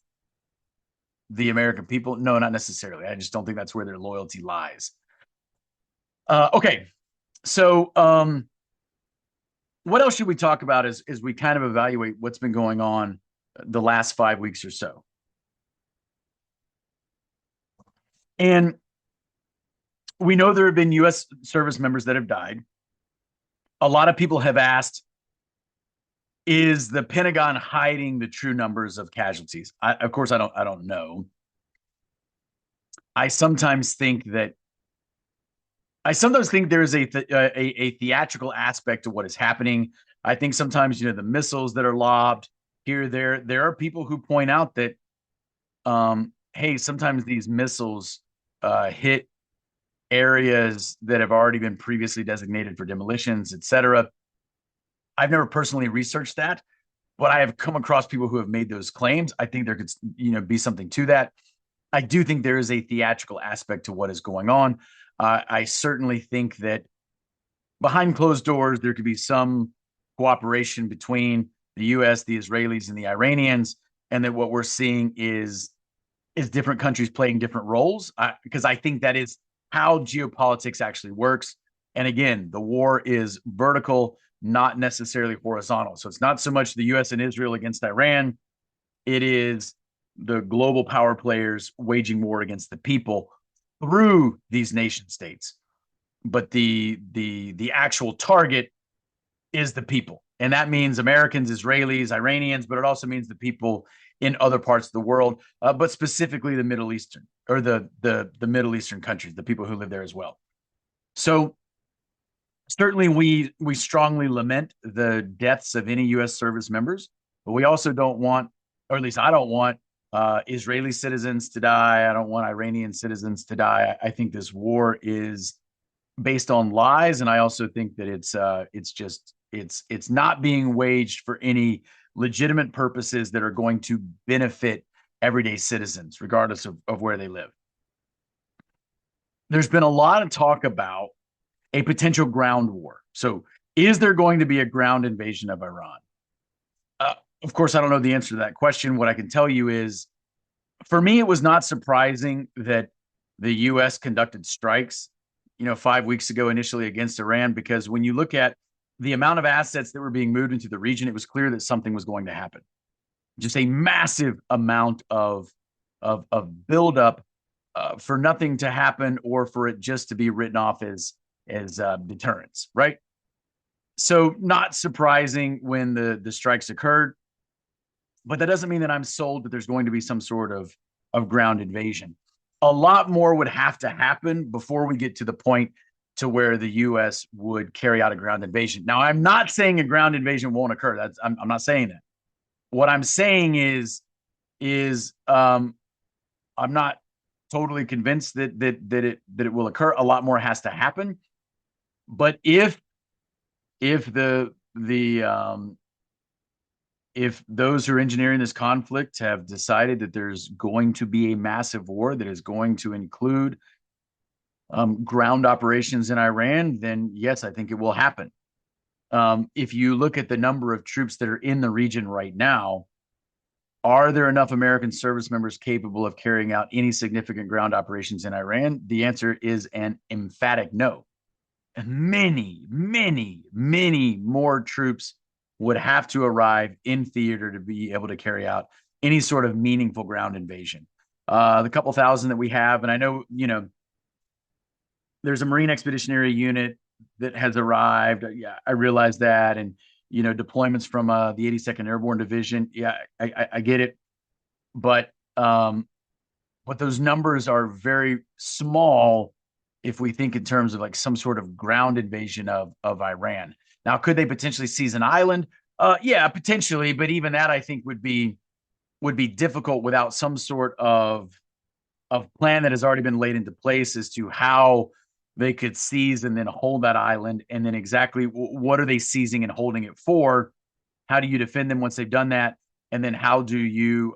the American people? No, not necessarily. I just don't think that's where their loyalty lies. Okay, so what else should we talk about as we kind of evaluate what's been going on the last 5 weeks or so? And we know there have been U.S. service members that have died. A lot of people have asked, is the Pentagon hiding the true numbers of casualties? Of course, I don't know. I sometimes think there's a theatrical aspect to what is happening. I think sometimes, the missiles that are lobbed here, there are people who point out that, hey, sometimes these missiles hit areas that have already been previously designated for demolitions, etc. I've never personally researched that, but I have come across people who have made those claims. I think there could, be something to that. I do think there is a theatrical aspect to what is going on. I certainly think that behind closed doors, there could be some cooperation between the U.S., the Israelis, and the Iranians, and that what we're seeing is different countries playing different roles, because I think that is how geopolitics actually works. And again, the war is vertical, not necessarily horizontal. So it's not so much the U.S. and Israel against Iran. It is the global power players waging war against the people through these nation states. But the actual target is the people. And that means Americans, Israelis, Iranians, but it also means the people in other parts of the world, but specifically the Middle Eastern, or the Middle Eastern countries, the people who live there as well. So certainly we strongly lament the deaths of any U.S. service members, but we also don't want, or at least I don't want, Israeli citizens to die. I don't want Iranian citizens to die. I think this war is based on lies, and I also think that it's not being waged for any legitimate purposes that are going to benefit everyday citizens, regardless of where they live. there's been a lot of talk about a potential ground war. So, is there going to be a ground invasion of Iran? Uh, of course, I don't know the answer to that question. What I can tell you is, for me, it was not surprising that the U.S. conducted strikes, 5 weeks ago initially against Iran, because when you look at the amount of assets that were being moved into the region, it was clear that something was going to happen. Just a massive amount of buildup for nothing to happen or for it just to be written off as deterrence, right? So not surprising when the strikes occurred, but that doesn't mean that I'm sold that there's going to be some sort of ground invasion. A lot more would have to happen before we get to the point to where the U.S. would carry out a ground invasion. Now, I'm not saying a ground invasion won't occur. I'm not saying that. What I'm saying is I'm not totally convinced that it will occur. A lot more has to happen. But if if those who are engineering this conflict have decided that there's going to be a massive war that is going to include ground operations in Iran, then yes, I think it will happen. If you look at the number of troops that are in the region right now, are there enough American service members capable of carrying out any significant ground operations in Iran? The answer is an emphatic no. Many, many, many more troops would have to arrive in theater to be able to carry out any sort of meaningful ground invasion. The couple thousand that we have, and I know, there's a Marine Expeditionary Unit that has arrived. Yeah, I realize that. And, deployments from the 82nd Airborne Division. Yeah, I get it. But those numbers are very small if we think in terms of like some sort of ground invasion of Iran. Now, could they potentially seize an island? Yeah, potentially, but even that I think would be difficult without some sort of plan that has already been laid into place as to how they could seize and then hold that island, and then exactly what are they seizing and holding it for? How do you defend them once they've done that? And then how do you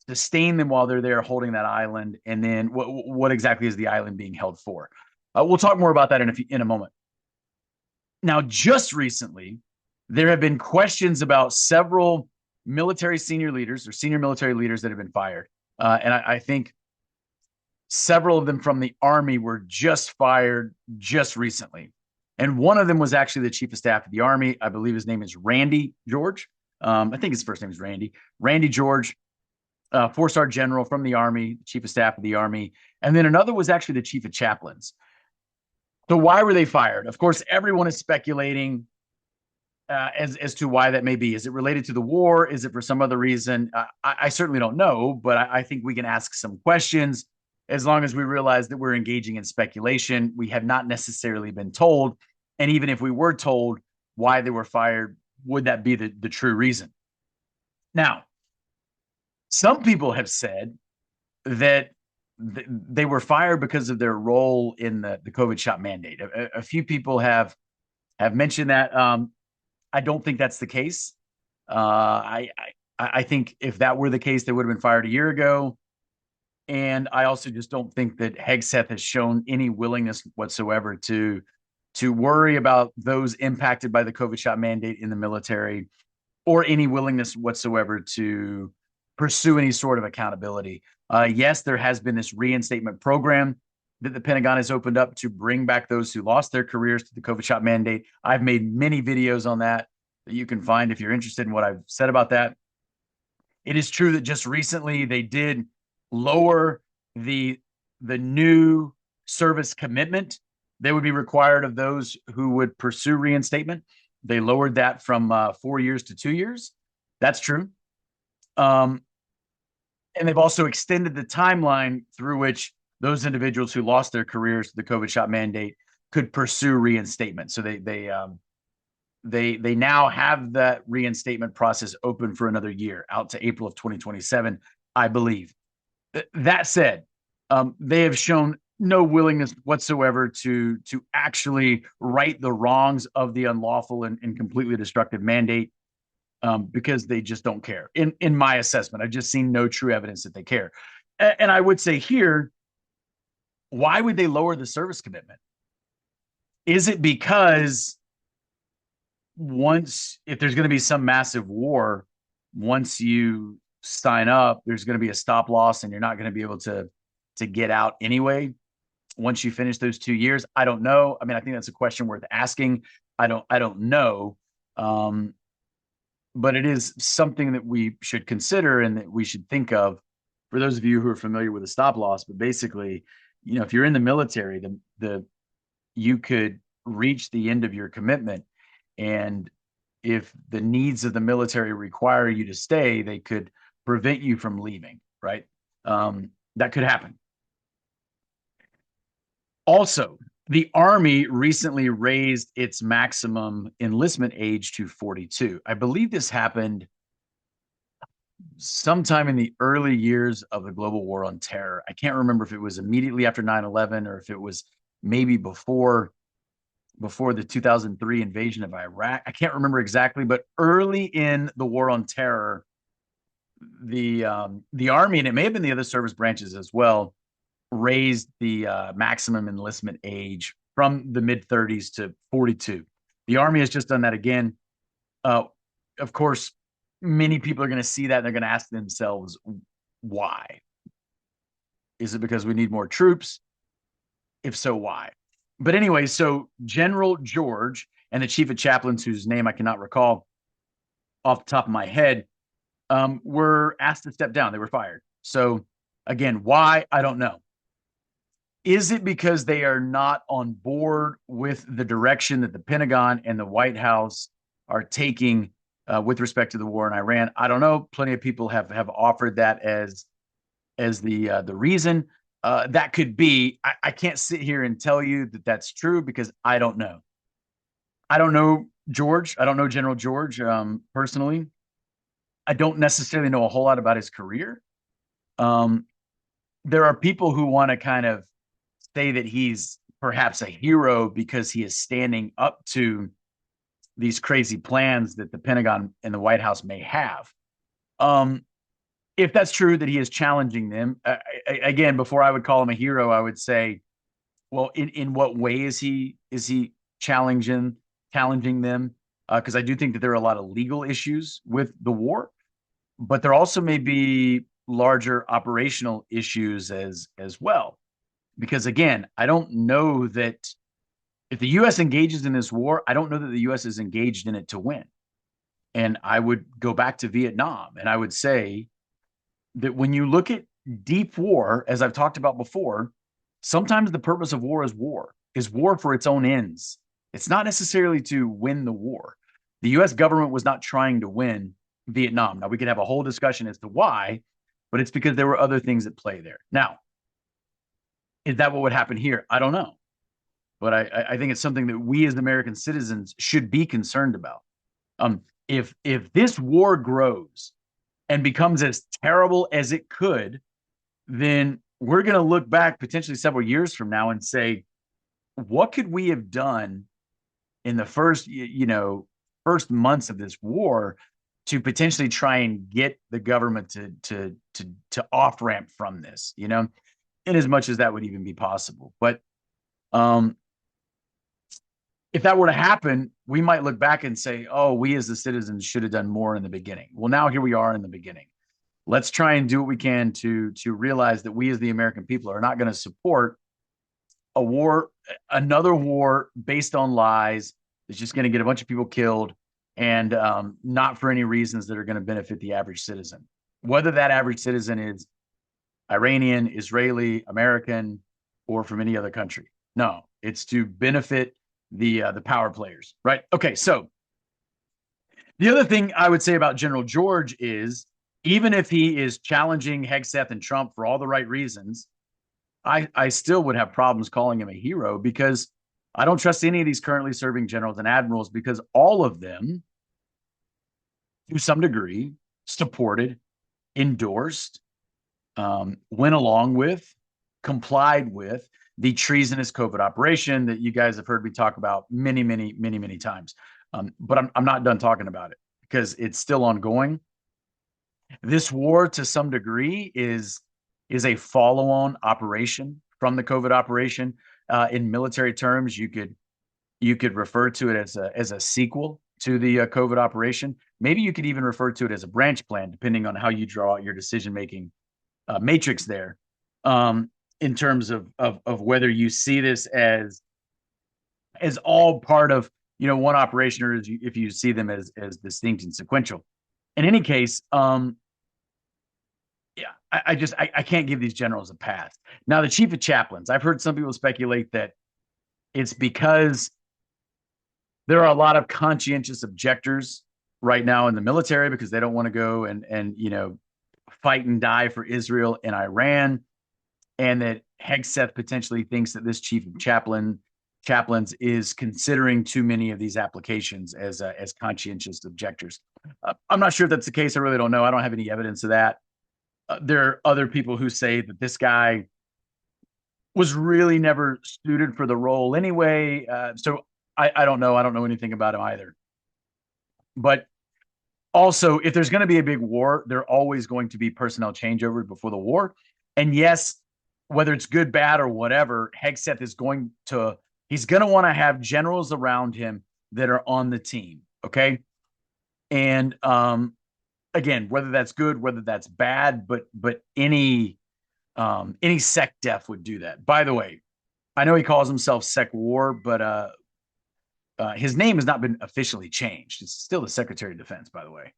sustain them while they're there holding that island? And then what exactly is the island being held for? We'll talk more about that in a moment. Now, just recently, there have been questions about several military senior leaders or senior military leaders that have been fired. And I think several of them from the Army were just fired just recently. And one of them was actually the chief of staff of the Army. I believe his name is Randy George. I think his first name is Randy. Randy George, four-star general from the Army, chief of staff of the Army. And then another was actually the chief of chaplains. So why were they fired? Of course, everyone is speculating as to why that may be. Is it related to the war? Is it for some other reason? I certainly don't know, but I think we can ask some questions as long as we realize that we're engaging in speculation. We have not necessarily been told. And even if we were told why they were fired, would that be the true reason? Now, some people have said that they were fired because of their role in the COVID shot mandate. A few people have mentioned that. I don't think that's the case. I think if that were the case, they would have been fired a year ago. And I also just don't think that Hegseth has shown any willingness whatsoever to worry about those impacted by the COVID shot mandate in the military, or any willingness whatsoever to pursue any sort of accountability. Yes, there has been this reinstatement program that the Pentagon has opened up to bring back those who lost their careers to the COVID shot mandate. I've made many videos on that you can find if you're interested in what I've said about that. It is true that just recently they did lower the new service commitment that would be required of those who would pursue reinstatement. They lowered that from 4 years to 2 years. That's true. And they've also extended the timeline through which those individuals who lost their careers to the COVID shot mandate could pursue reinstatement. So they now have that reinstatement process open for another year, out to April of 2027, I believe. That said, they have shown no willingness whatsoever to actually right the wrongs of the unlawful and completely destructive mandate, because they just don't care. In my assessment, I've just seen no true evidence that they care. And I would say here, why would they lower the service commitment? Is it because if there's going to be some massive war, once you sign up, there's going to be a stop loss and you're not going to be able to get out anyway once you finish those 2 years? I don't know. I mean, I think that's a question worth asking. I don't know. Um, but it is something that we should consider and that we should think of for those of you who are familiar with a stop loss. But basically, if you're in the military, the you could reach the end of your commitment, and if the needs of the military require you to stay, they could prevent you from leaving, right? That could happen. Also, the Army recently raised its maximum enlistment age to 42. I believe this happened sometime in the early years of the global war on terror. I can't remember if it was immediately after 9/11 or if it was maybe before the 2003 invasion of Iraq. I can't remember exactly, but early in the war on terror, the Army, and it may have been the other service branches as well, raised the maximum enlistment age from the mid 30s to 42. The Army has just done that again. Uh, of course, many people are going to see that and they're going to ask themselves, why? Is it because we need more troops? If so, why? But anyway, so General George and the chief of chaplains, whose name I cannot recall off the top of my head, were asked to step down. They were fired. So again, why? I don't know. Is it because they are not on board with the direction that the Pentagon and the White House are taking with respect to the war in Iran? I don't know. Plenty of people have offered that as the reason. That could be. I can't sit here and tell you that that's true because I don't know. I don't know George. I don't know General George personally. I don't necessarily know a whole lot about his career. Um, there are people who want to kind of say that he's perhaps a hero because he is standing up to these crazy plans that the Pentagon and the White House may have. Um, if that's true that he is challenging them, again, before I would call him a hero, I would say, well, in what way is he challenging them? Because I do think that there are a lot of legal issues with the war, but there also may be larger operational issues as well. Because again, I don't know that if the U.S. engages in this war, I don't know that the U.S. is engaged in it to win. And I would go back to Vietnam and I would say that when you look at deep war, as I've talked about before, sometimes the purpose of war is war for its own ends. It's not necessarily to win the war. The US government was not trying to win Vietnam. Now, we could have a whole discussion as to why, but it's because there were other things at play there. Now, is that what would happen here? I don't know. But I think it's something that we as American citizens should be concerned about. If this war grows and becomes as terrible as it could, then we're going to look back potentially several years from now and say, what could we have done in the first months of this war to potentially try and get the government to off ramp from this, in as much as that would even be possible. But if that were to happen, we might look back and say, oh, we as the citizens should have done more in the beginning. Well, now here we are in the beginning. Let's try and do what we can to realize that we as the American people are not going to support a war, another war based on lies. It's just going to get a bunch of people killed and not for any reasons that are going to benefit the average citizen. Whether that average citizen is Iranian, Israeli, American, or from any other country. No, it's to benefit the power players, right? Okay, so the other thing I would say about General George is even if he is challenging Hegseth and Trump for all the right reasons, I still would have problems calling him a hero because I don't trust any of these currently serving generals and admirals because all of them, to some degree, supported, endorsed, went along with, complied with the treasonous COVID operation that you guys have heard me talk about many, many, many, many times. But I'm not done talking about it because it's still ongoing. This war, to some degree, is a follow-on operation from the COVID operation. In military terms, you could refer to it as a sequel to the COVID operation. Maybe you could even refer to it as a branch plan, depending on how you draw out your decision making matrix there. In terms of whether you see this as all part of one operation, or if you see them as distinct and sequential. In any case, yeah, I can't give these generals a pass. Now, the chief of chaplains, I've heard some people speculate that it's because there are a lot of conscientious objectors right now in the military because they don't want to go and fight and die for Israel and Iran, and that Hegseth potentially thinks that this chief of chaplains is considering too many of these applications as conscientious objectors. I'm not sure if that's the case. I really don't know. I don't have any evidence of that. There are other people who say that this guy was really never suited for the role anyway. So I don't know. I don't know anything about him either. But also, if there's going to be a big war, there are always going to be personnel changeover before the war. And yes, whether it's good, bad, or whatever, Hegseth is he's going to want to have generals around him that are on the team. Okay. And again, whether that's good, whether that's bad, but any sec def would do that. By the way, I know he calls himself Sec War, but his name has not been officially changed. It's still the Secretary of Defense, by the way.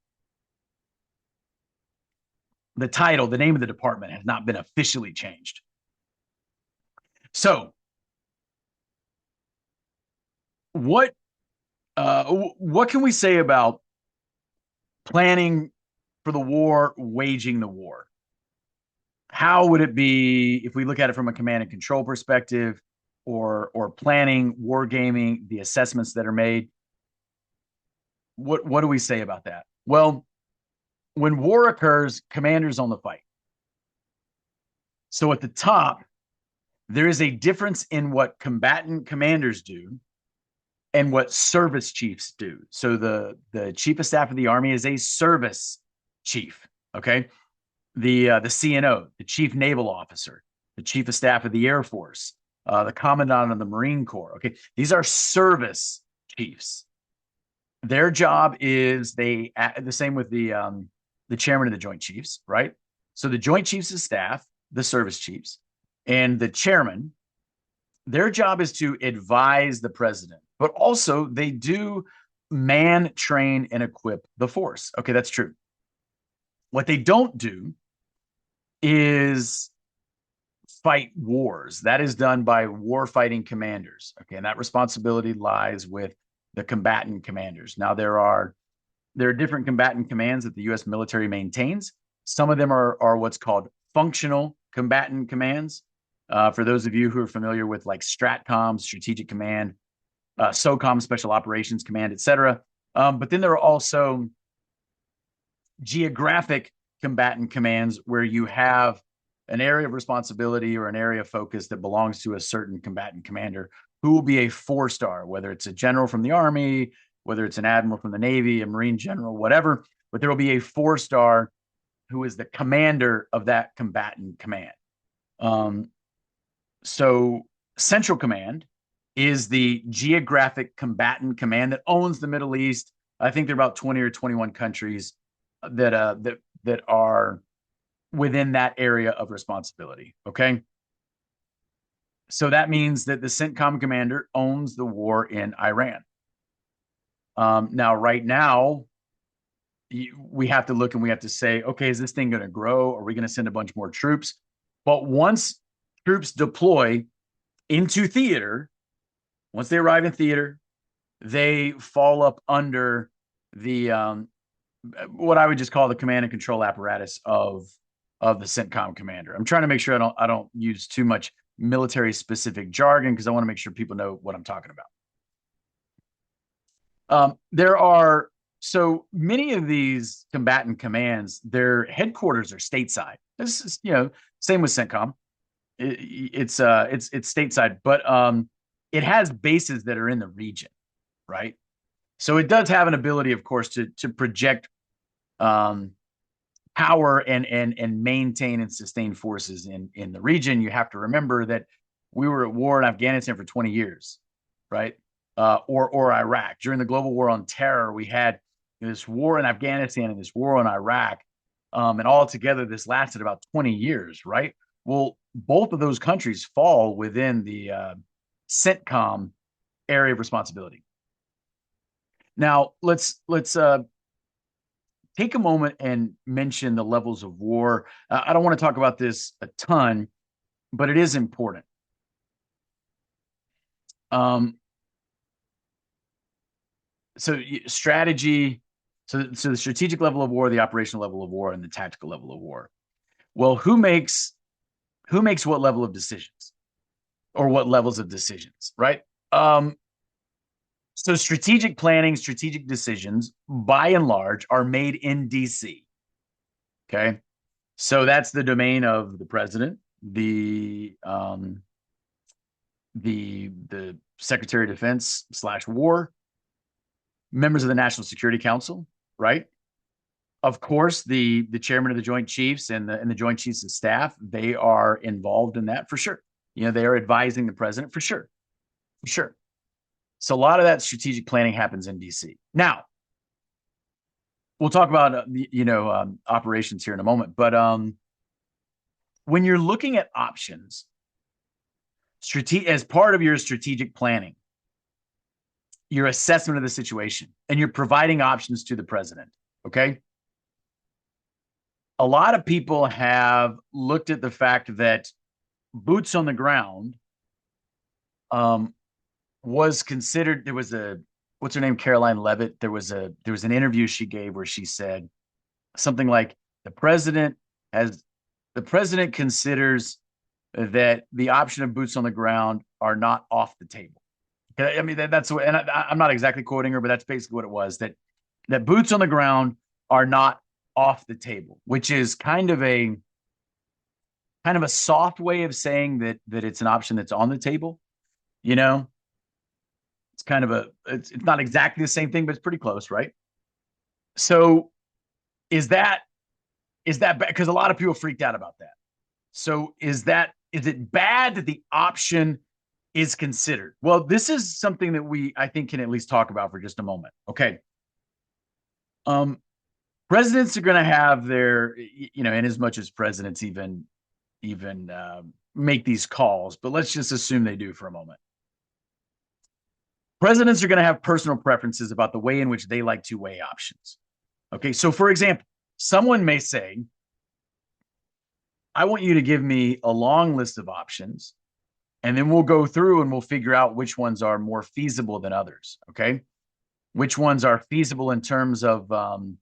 The title, the name of the department has not been officially changed. So, what can we say about planning for the war, waging the war? How would it be if we look at it from a command and control perspective, or planning, war gaming, the assessments that are made? What do we say about that? Well, when war occurs, commanders own the fight. So at the top, there is a difference in what combatant commanders do and what service chiefs do. So the chief of staff of the army is a service chief. Okay. The CNO, the chief naval officer, the chief of staff of the Air Force, the commandant of the Marine Corps. Okay. These are service chiefs. Their job is the same with the chairman of the Joint Chiefs, right? So the Joint Chiefs of Staff, the service chiefs, and the chairman, their job is to advise the president, but also they do man, train, and equip the force. Okay, that's true. What they don't do is fight wars. That is done by war fighting commanders. Okay, and that responsibility lies with the combatant commanders. Now, there are different combatant commands that the U.S. military maintains. Some of them are what's called functional combatant commands. For those of you who are familiar with like STRATCOM, Strategic Command, SOCOM, Special Operations Command, etc. But then there are also geographic combatant commands where you have an area of responsibility or an area of focus that belongs to a certain combatant commander who will be a 4-star, whether it's a general from the Army, whether it's an admiral from the Navy, a Marine general, whatever, but there will be a 4-star who is the commander of that combatant command. So Central Command is the geographic combatant command that owns the Middle East. I think there are about 20 or 21 countries that are within that area of responsibility. Okay. So that means that the CENTCOM commander owns the war in Iran. Now, right now, we have to look and we have to say, okay, is this thing going to grow? Are we going to send a bunch more troops? But once troops deploy into theater, once they arrive in theater, they fall up under the what I would just call the command and control apparatus of the CENTCOM commander. I'm trying to make sure I don't use too much military specific jargon because I want to make sure people know what I'm talking about. There are so many of these combatant commands, their headquarters are stateside. This is, same with CENTCOM. It's stateside, but it has bases that are in the region, right? So it does have an ability, of course, to project power and maintain and sustain forces in the region, you have to remember that we were at war in Afghanistan for 20 years, right? Or Iraq. During the global war on terror, we had this war in Afghanistan and this war in Iraq, and all together this lasted about 20 years, right? Well, both of those countries fall within the CENTCOM area of responsibility. Now, let's take a moment and mention the levels of war. I don't want to talk about this a ton, but it is important. So strategy, so the strategic level of war, the operational level of war, and the tactical level of war. Well, who makes what level of decisions, or what levels of decisions, right? So strategic planning, strategic decisions, by and large, are made in DC. Okay, so that's the domain of the president, the Secretary of Defense / War, members of the National Security Council, right? Of course, the chairman of the Joint Chiefs and the Joint Chiefs of Staff, they are involved in that for sure. They are advising the president for sure, for sure. So a lot of that strategic planning happens in DC. Now, we'll talk about operations here in a moment, but when you're looking at options, as part of your strategic planning, your assessment of the situation, and you're providing options to the president, okay? A lot of people have looked at the fact that boots on the ground was considered. There was what's her name, Caroline Levitt. There was an interview she gave where she said something like, the president considers that the option of boots on the ground are not off the table. I mean, that's what, and I'm not exactly quoting her, but that's basically what it was, that boots on the ground are not off the table, which is kind of a soft way of saying that it's an option that's on the table. It's kind of it's not exactly the same thing, but it's pretty close, right? So is that bad? Because a lot of people freaked out about that. So is it bad that the option is considered? Well, this is something that I think can at least talk about for just a moment. Okay. Presidents are going to have their, in as much as presidents even make these calls, but let's just assume they do for a moment. Presidents are going to have personal preferences about the way in which they like to weigh options. Okay, so for example, someone may say, I want you to give me a long list of options, and then we'll go through and we'll figure out which ones are more feasible than others. Okay, which ones are feasible in terms of the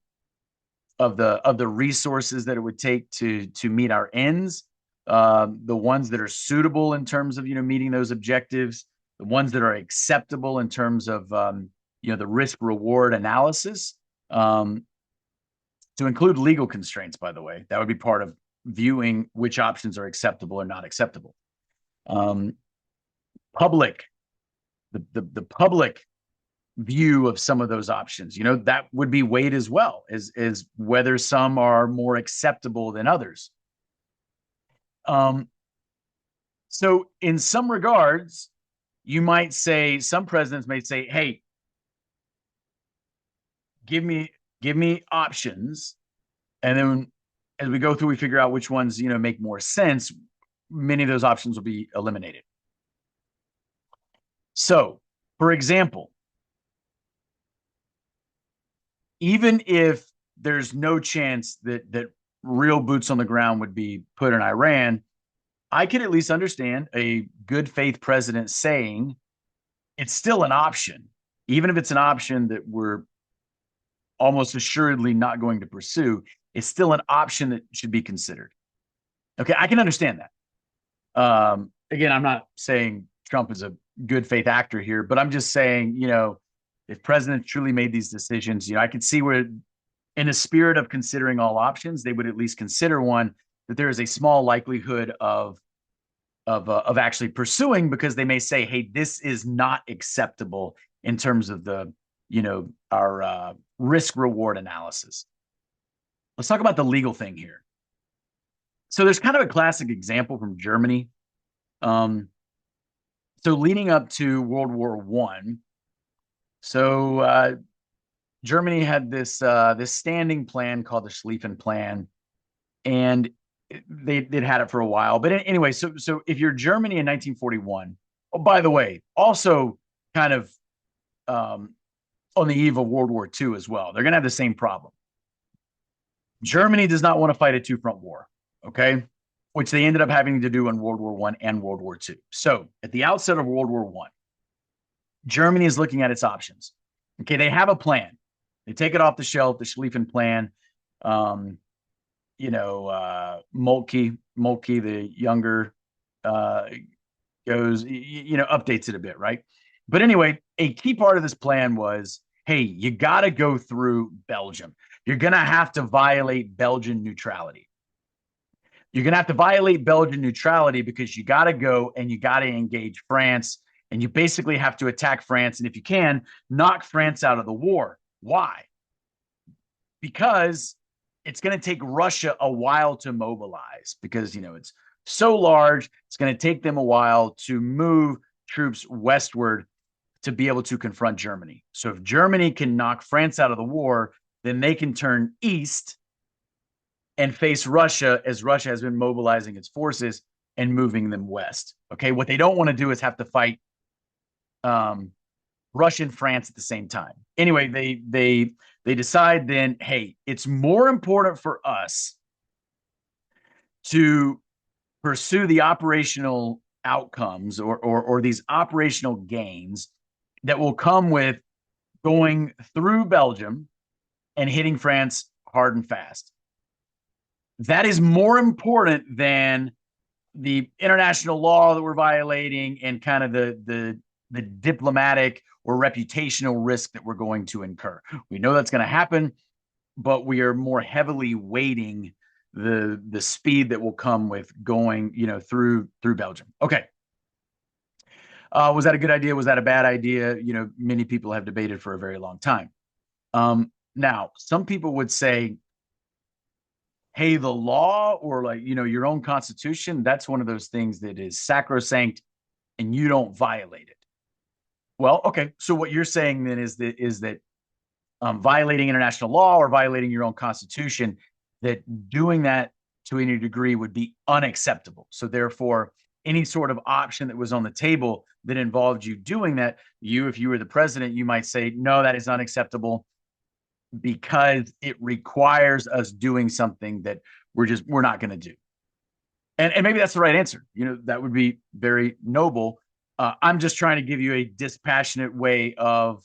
resources that it would take to meet our ends, the ones that are suitable in terms of meeting those objectives, the ones that are acceptable in terms of the risk reward analysis, to include legal constraints. By the way, that would be part of viewing which options are acceptable or not acceptable. Public, the public view of some of those options, that would be weighed as well as whether some are more acceptable than others. So in some regards, some presidents may say, hey, give me options, and then as we go through, we figure out which ones make more sense. Many of those options will be eliminated. So, for example, even if there's no chance that real boots on the ground would be put in Iran, I can at least understand a good faith president saying it's still an option, even if it's an option that we're almost assuredly not going to pursue. It's still an option that should be considered. Okay, I can understand that. Again, I'm not saying Trump is a good faith actor here, but I'm just saying, if presidents truly made these decisions, I could see where, in a spirit of considering all options, they would at least consider one that there is a small likelihood of actually pursuing, because they may say, hey, this is not acceptable in terms of our risk reward analysis. Let's talk about the legal thing here. So there's kind of a classic example from Germany. Um, so leading up to World War One, so Germany had this standing plan called the Schlieffen Plan, and they'd had it for a while. But anyway, so if you're Germany in 1941, oh, by the way, also kind of um, on the eve of World War II as well, they're going to have the same problem. Germany does not want to fight a two front war, okay, which they ended up having to do in World War One and World War II. So at the outset of World War One, Germany is looking at its options. Okay, they have a plan. They take it off the shelf, the Schlieffen Plan. Um, Moltke, the younger, uh, updates it a bit, right? But anyway, a key part of this plan was, hey, you got to go through Belgium. You're going to have to violate Belgian neutrality. You're going to have to violate Belgian neutrality because you got to go and you got to engage France, and you basically have to attack France. And if you can, knock France out of the war. Why? Because it's going to take Russia a while to mobilize because, it's so large. It's going to take them a while to move troops westward to be able to confront Germany. So if Germany can knock France out of the war, then they can turn east and face Russia as Russia has been mobilizing its forces and moving them west. Okay. What they don't want to do is have to fight um, Russia and France at the same time. Anyway, they decide then, hey, it's more important for us to pursue the operational outcomes or these operational gains that will come with going through Belgium and hitting France hard and fast. That is more important than the international law that we're violating and kind of the diplomatic or reputational risk that we're going to incur. We know that's going to happen, but we are more heavily weighting the speed that will come with going, through Belgium. Okay. Was that a good idea? Was that a bad idea? Many people have debated for a very long time. Now, some people would say, hey, the law or your own constitution, that's one of those things that is sacrosanct and you don't violate it. Well, okay. So what you're saying then is that violating international law or violating your own constitution, that doing that to any degree would be unacceptable. So therefore, any sort of option that was on the table that involved you doing that, if you were the president, you might say, no, that is unacceptable because it requires us doing something that we're not going to do. And maybe that's the right answer. That would be very noble. I'm just trying to give you a dispassionate way of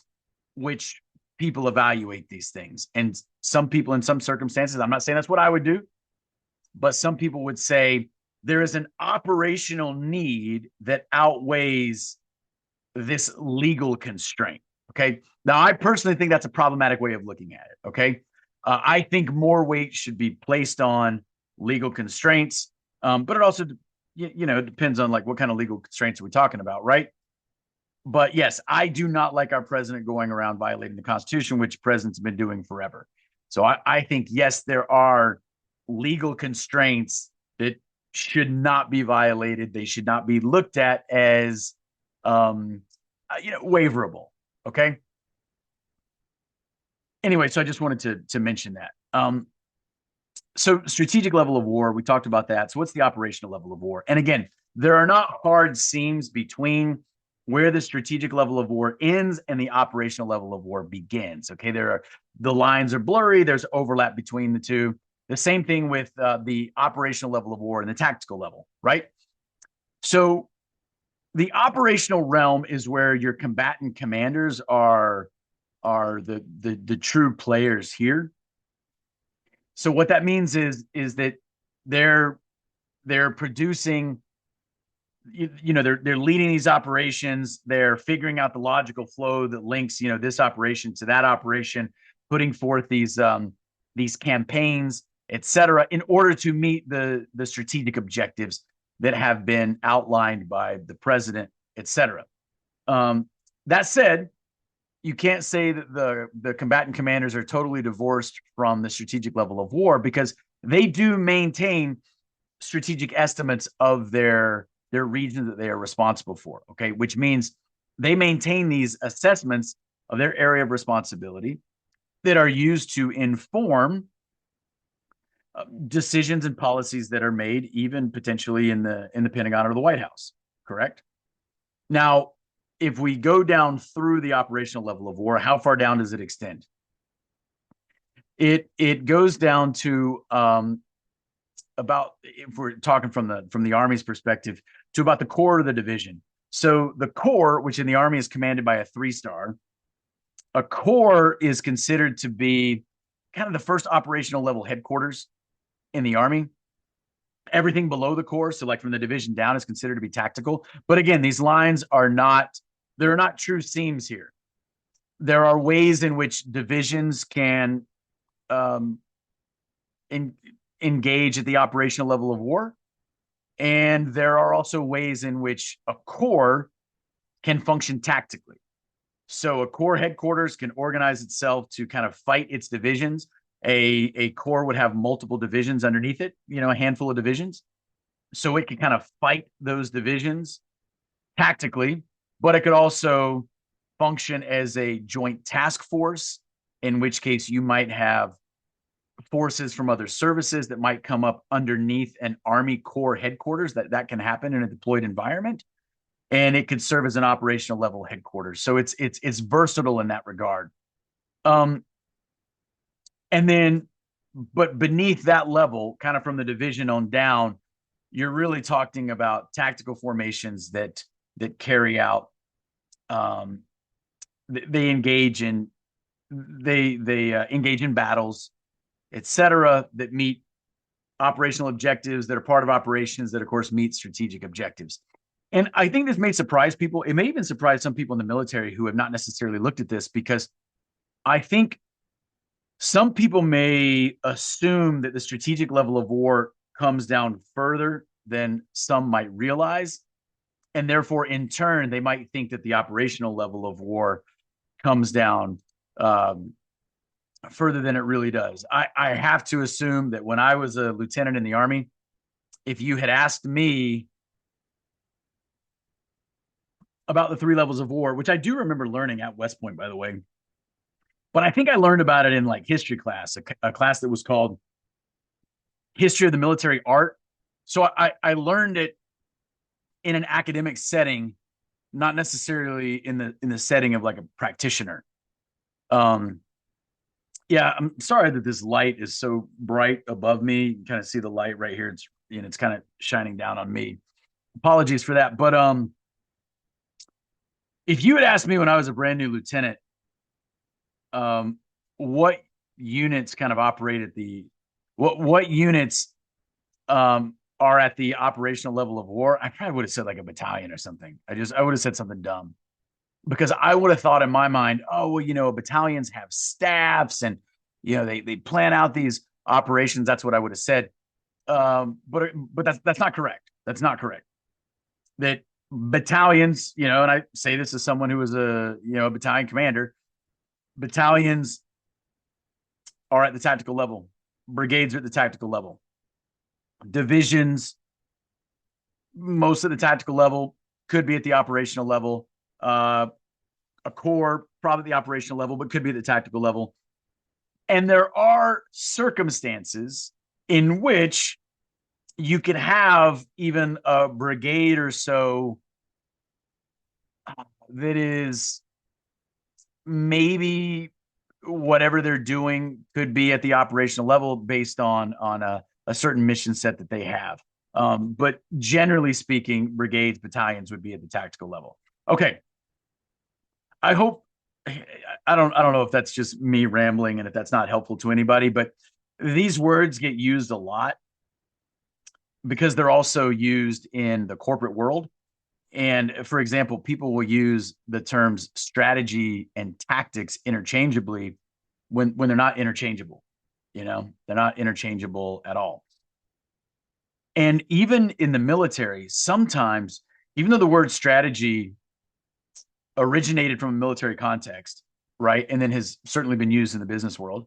which people evaluate these things. And some people in some circumstances, I'm not saying that's what I would do, but some people would say there is an operational need that outweighs this legal constraint. Okay. Now, I personally think that's a problematic way of looking at it. Okay. I think more weight should be placed on legal constraints, but it also, it depends on what kind of legal constraints are we talking about, right? But yes, I do not like our president going around violating the Constitution, which presidents have been doing forever. So I think, yes, there are legal constraints that should not be violated. They should not be looked at as, waverable. Okay. Anyway, so I just wanted to mention that. So strategic level of war, we talked about that. So what's the operational level of war? And again, there are not hard seams between where the strategic level of war ends and the operational level of war begins. Okay, the lines are blurry. There's overlap between the two. The same thing with the operational level of war and the tactical level, right? So the operational realm is where your combatant commanders are the true players here. So what that means is that they're producing, they're leading these operations. They're figuring out the logical flow that links, this operation to that operation, putting forth these campaigns, et cetera, in order to meet the strategic objectives that have been outlined by the president, et cetera. That said, you can't say that the combatant commanders are totally divorced from the strategic level of war, because they do maintain strategic estimates of their region that they are responsible for. Okay, which means they maintain these assessments of their area of responsibility that are used to inform decisions and policies that are made, even potentially in the Pentagon or the White House. Correct. Now, if we go down through the operational level of war, how far down does it extend? It goes down to about, if we're talking from the Army's perspective, to about the core of the division. So the corps, which in the Army is commanded by a 3-star, a corps is considered to be kind of the first operational level headquarters in the Army. Everything below the corps, so like from the division down, is considered to be tactical. But again, these lines are not, they're not true seams here. There are ways in which divisions can um, engage at the operational level of war. And there are also ways in which a corps can function tactically. So a corps headquarters can organize itself to kind of fight its divisions. A corps would have multiple divisions underneath it, a handful of divisions. So it can kind of fight those divisions tactically, but it could also function as a joint task force, in which case you might have forces from other services that might come up underneath an Army Corps headquarters. That can happen in a deployed environment, and it could serve as an operational level headquarters. So it's versatile in that regard. And then, but beneath that level, kind of from the division on down, you're really talking about tactical formations that carry out. They engage in engage in battles, etc., that meet operational objectives, that are part of operations, that of course meet strategic objectives. And I think this may surprise people. It may even surprise some people in the military who have not necessarily looked at this, because I think some people may assume that the strategic level of war comes down further than some might realize. And therefore, in turn, they might think that the operational level of war comes down further than it really does. I have to assume that when I was a lieutenant in the Army, if you had asked me about the 3 levels of war, which I do remember learning at West Point, by the way, but I think I learned about it in like history class, a class that was called History of the Military Art. So I learned it in an academic setting, not necessarily in the setting of like a practitioner. Yeah, I'm sorry that this light is so bright above me. You can kind of see the light right here. It's kind of shining down on me. Apologies for that. But if you had asked me when I was a brand new lieutenant, what units kind of operate at the what units are at the operational level of war, I probably would have said like a battalion or something. I would have said something dumb, because I would have thought in my mind, oh well, battalions have staffs, and they plan out these operations. That's what I would have said. But that's not correct. That's not correct. That battalions, and I say this as someone who was a battalion commander, battalions are at the tactical level. Brigades are at the tactical level. Divisions, most of the tactical level, could be at the operational level. A corps, probably the operational level, but could be at the tactical level. And there are circumstances in which you could have even a brigade or so that is maybe whatever they're doing could be at the operational level based on a certain mission set that they have. But generally speaking, brigades, battalions would be at the tactical level. Okay. I hope I don't know if that's just me rambling and if that's not helpful to anybody, but these words get used a lot because they're also used in the corporate world. And for example, people will use the terms strategy and tactics interchangeably when they're not interchangeable. They're not interchangeable at all. And even in the military, sometimes, even though the word strategy originated from a military context, right? And then has certainly been used in the business world.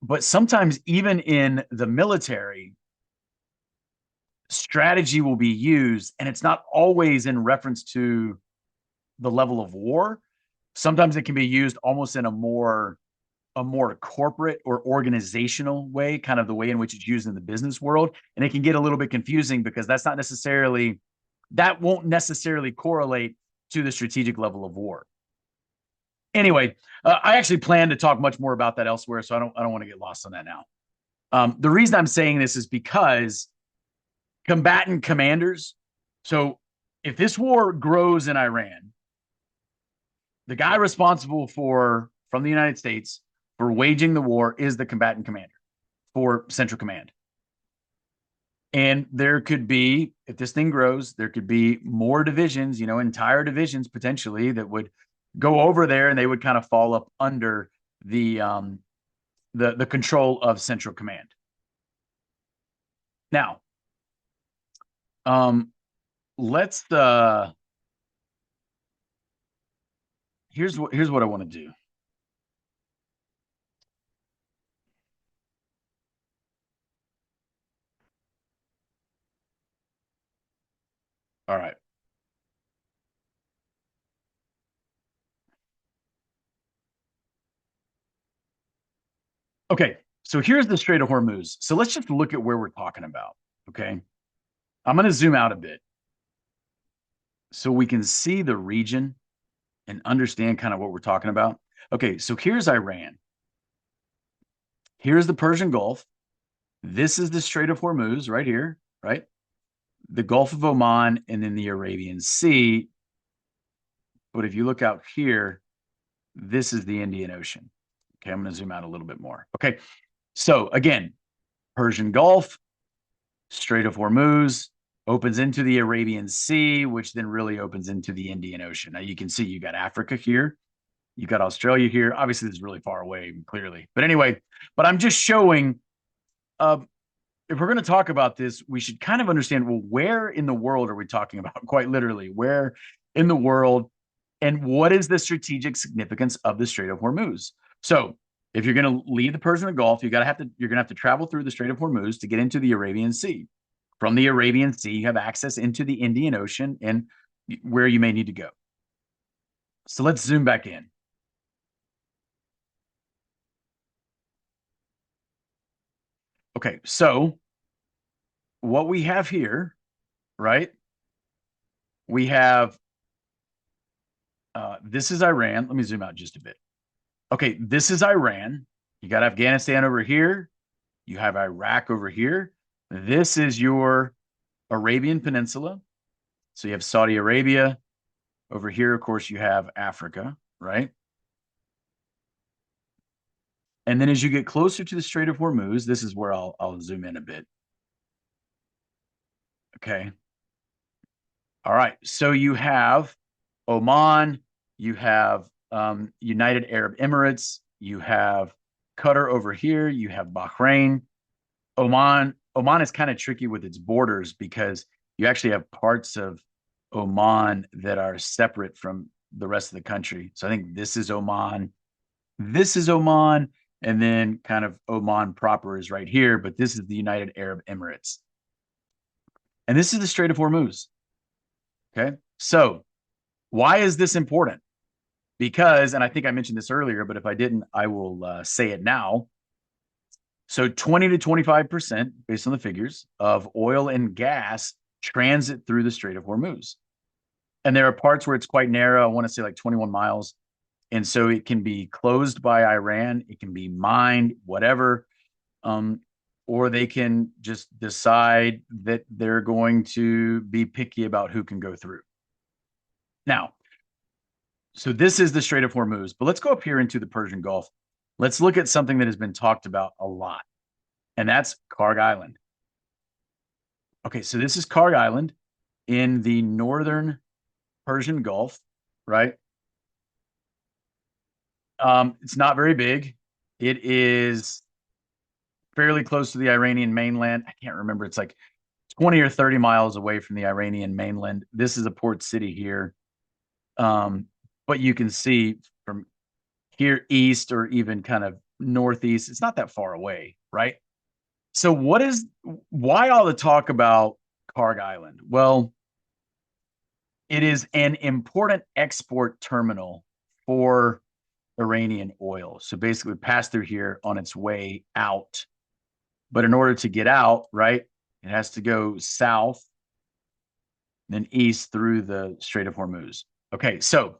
But sometimes, even in the military, strategy will be used, and it's not always in reference to the level of war. Sometimes it can be used almost in a more corporate or organizational way, kind of the way in which it's used in the business world. And it can get a little bit confusing because that won't necessarily correlate to the strategic level of war. Anyway, I actually plan to talk much more about that elsewhere, so I don't want to get lost on that now. The reason I'm saying this is because combatant commanders. So if this war grows in Iran, the guy responsible from the United States for waging the war is the combatant commander for Central Command. And there could be, if this thing grows, there could be more divisions, entire divisions potentially that would go over there, and they would kind of fall up under the control of Central Command. Now, let's here's what I want to do. All right. Okay. So here's the Strait of Hormuz. So let's just look at where we're talking about. Okay. I'm going to zoom out a bit so we can see the region and understand kind of what we're talking about. Okay. So here's Iran. Here's the Persian Gulf. This is the Strait of Hormuz right here, right? The Gulf of Oman, and then the Arabian Sea. But if you look out here, this is the Indian Ocean. Okay, I'm going to zoom out a little bit more. Okay, so again, Persian Gulf, Strait of Hormuz opens into the Arabian Sea, which then really opens into the Indian Ocean. Now you can see you got Africa here, you got Australia here. Obviously, this is really far away, clearly. But anyway, I'm just showing. If we're going to talk about this, we should kind of understand, well, where in the world are we talking about? Quite literally, where in the world, and what is the strategic significance of the Strait of Hormuz? So, if you're going to leave the Persian Gulf, you're going to have to travel through the Strait of Hormuz to get into the Arabian Sea. From the Arabian Sea, you have access into the Indian Ocean and where you may need to go. So let's zoom back in. Okay, so what we have here, right? We have this is Iran. Let me zoom out just a bit. Okay, this is Iran. You got Afghanistan over here. You have Iraq over here. This is your Arabian Peninsula. So you have Saudi Arabia. Over here, of course, you have Africa, right? And then as you get closer to the Strait of Hormuz, this is where I'll zoom in a bit. Okay. All right. So you have Oman, you have United Arab Emirates, you have Qatar over here, you have Bahrain. Oman is kind of tricky with its borders because you actually have parts of Oman that are separate from the rest of the country. So I think this is Oman, and then kind of Oman proper is right here, but this is the United Arab Emirates. And this is the Strait of Hormuz. Okay. So why is this important? Because, and I think I mentioned this earlier, but if I didn't, I will say it now. So 20 to 25%, based on the figures, of oil and gas transit through the Strait of Hormuz. And there are parts where it's quite narrow. I want to say like 21 miles. And so it can be closed by Iran. It can be mined, whatever. Or they can just decide that they're going to be picky about who can go through. Now, so this is the Strait of Hormuz, but let's go up here into the Persian Gulf. Let's look at something that has been talked about a lot, and that's Karg Island. Okay, so this is Karg Island in the northern Persian Gulf, right? It's not very big. It is fairly close to the Iranian mainland. I can't remember. It's like 20 or 30 miles away from the Iranian mainland. This is a port city here. But you can see from here east or even kind of northeast. It's not that far away, right? So why all the talk about Karg Island? Well, it is an important export terminal for Iranian oil. So basically pass through here on its way out. But in order to get out, right, it has to go south, then east through the Strait of Hormuz. Okay, so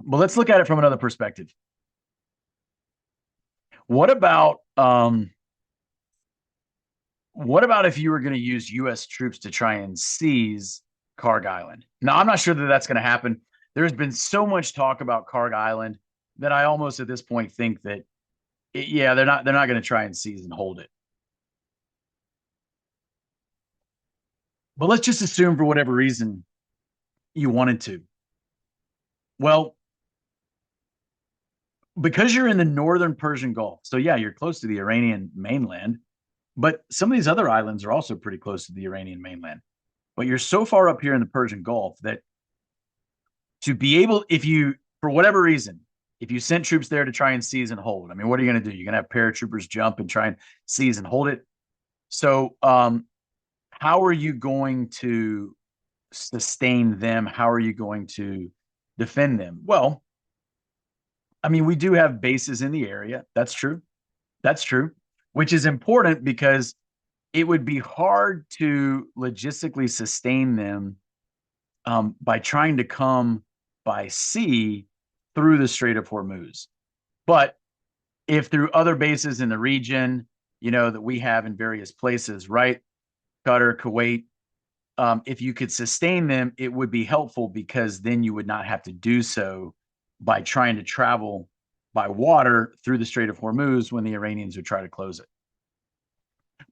but let's look at it from another perspective. What about what about if you were going to use U.S. troops to try and seize Karg Island? Now, I'm not sure that that's going to happen. There's been so much talk about Karg Island that I almost at this point think that, yeah, they're not going to try and seize and hold it. But let's just assume for whatever reason you wanted to. Well, because you're in the northern Persian Gulf, so yeah, you're close to the Iranian mainland, but some of these other islands are also pretty close to the Iranian mainland. But you're so far up here in the Persian Gulf that to be able, if you, for whatever reason, if you sent troops there to try and seize and hold, I mean, what are you going to do? You're going to have paratroopers jump and try and seize and hold it. So, how are you going to sustain them? How are you going to defend them? Well, I mean, we do have bases in the area. That's true. That's true, which is important because it would be hard to logistically sustain them by trying to come by sea through the Strait of Hormuz. But if through other bases in the region, that we have in various places, right? Qatar, Kuwait, if you could sustain them, it would be helpful because then you would not have to do so by trying to travel by water through the Strait of Hormuz when the Iranians would try to close it.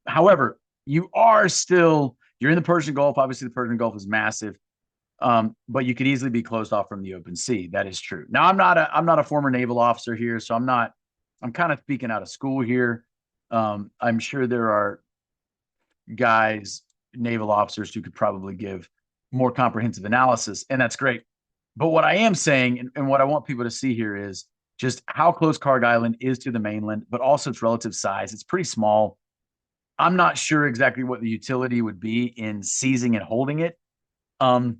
However, you're in the Persian Gulf. Obviously, the Persian Gulf is massive, but you could easily be closed off from the open sea. That is true. Now, I'm not a former naval officer here, so I'm kind of speaking out of school here. I'm sure there are guys, naval officers, who could probably give more comprehensive analysis, and that's great. But what I am saying, and what I want people to see here is just how close Karg Island is to the mainland, but also its relative size. It's pretty small. I'm not sure exactly what the utility would be in seizing and holding it. Um,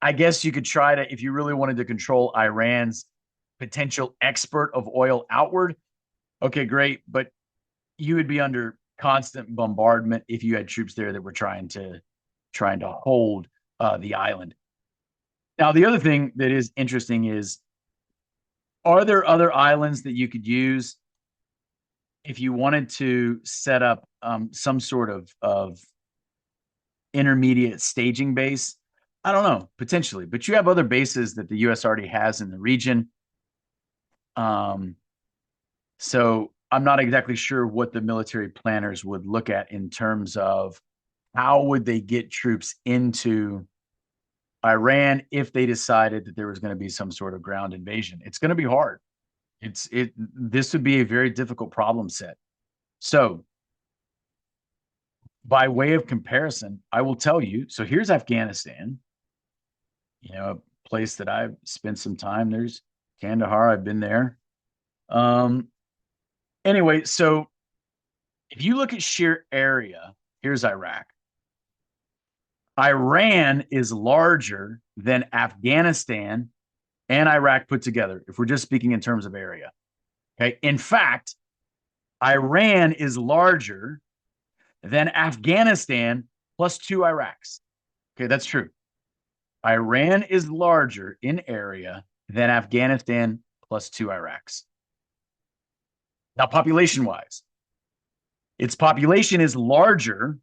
I guess you could try to, if you really wanted to control Iran's potential export of oil outward. Okay, great, but you would be under constant bombardment if you had troops there that were trying to hold the island. Now, the other thing that is interesting is, are there other islands that you could use if you wanted to set up some sort of intermediate staging base? I don't know, potentially, but you have other bases that the U.S. already has in the region. Um, so I'm not exactly sure what the military planners would look at in terms of how would they get troops into Iran if they decided that there was going to be some sort of ground invasion. It's going to be hard. This would be a very difficult problem set. So, by way of comparison, I will tell you. So here's Afghanistan. A place that I've spent some time. There's Kandahar. I've been there. Um. Anyway, so if you look at sheer area, here's Iraq. Iran is larger than Afghanistan and Iraq put together, if we're just speaking in terms of area. Okay. In fact, Iran is larger than Afghanistan plus two Iraqs. Okay, that's true. Iran is larger in area than Afghanistan plus two Iraqs. Now, population wise, its population is larger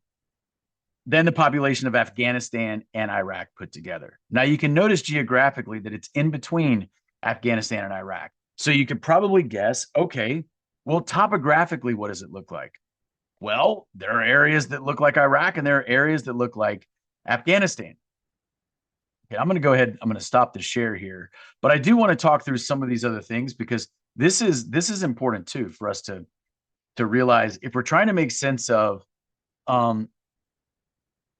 than the population of Afghanistan and Iraq put together. Now, you can notice geographically that it's in between Afghanistan and Iraq. So you could probably guess, okay, well, topographically, what does it look like? Well, there are areas that look like Iraq and there are areas that look like Afghanistan. Okay, I'm going to go ahead. I'm going to stop the share here, but I do want to talk through some of these other things because this is important too for us to realize if we're trying to make sense of um,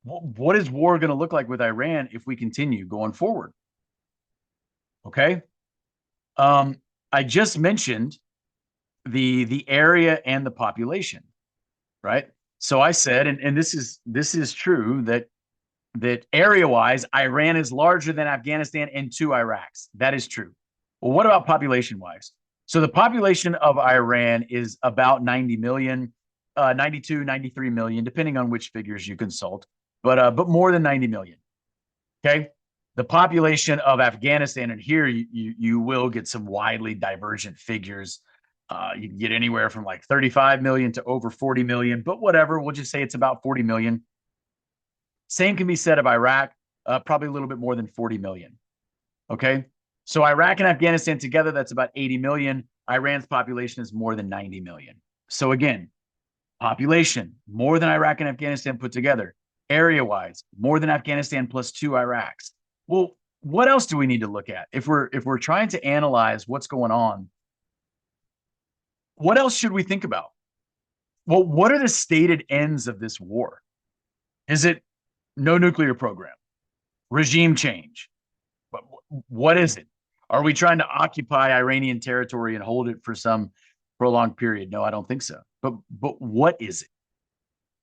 what is war going to look like with Iran if we continue going forward. Okay. Um, I just mentioned the area and the population, right? So I said, and this is true that area wise, Iran is larger than Afghanistan and two Iraqs. That is true. Well, what about population wise? So the population of Iran is about 90 million, 92, 93 million, depending on which figures you consult, but more than 90 million. Okay. The population of Afghanistan, and here you will get some widely divergent figures. You can get anywhere from like 35 million to over 40 million, but whatever, we'll just say it's about 40 million. Same can be said of Iraq, probably a little bit more than 40 million. Okay. So Iraq and Afghanistan together, that's about 80 million. Iran's population is more than 90 million. So again, population, more than Iraq and Afghanistan put together. Area wise, more than Afghanistan plus two Iraqs. Well, what else do we need to look at if we're trying to analyze what's going on? What else should we think about? Well, what are the stated ends of this war? Is it no nuclear program, regime change? What is it? Are we trying to occupy Iranian territory and hold it for some prolonged period? No, I don't think so. But what is it?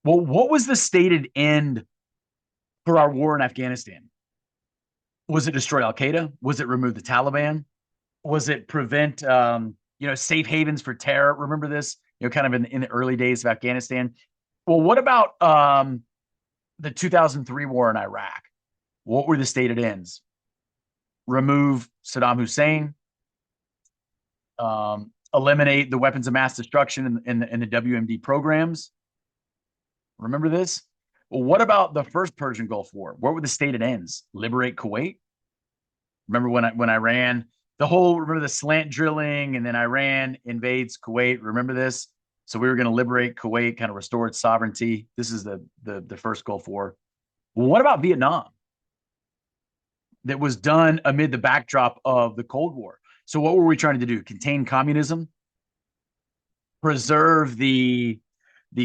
Well, what was the stated end for our war in Afghanistan? Was it destroy Al Qaeda? Was it remove the Taliban? Was it prevent safe havens for terror? Remember this? Kind of in the early days of Afghanistan. Well, what about the 2003 war in Iraq? What were the stated ends? Remove Saddam Hussein, eliminate the weapons of mass destruction in the WMD programs. Remember this? Well, what about the first Persian Gulf War? What were the stated ends? Liberate Kuwait. Remember when Iran, remember the slant drilling, and then Iran invades Kuwait. Remember this? So we were going to liberate Kuwait, kind of restore its sovereignty. This is the first Gulf War. Well, what about Vietnam? That was done amid the backdrop of the Cold War. So what were we trying to do? Contain communism, preserve the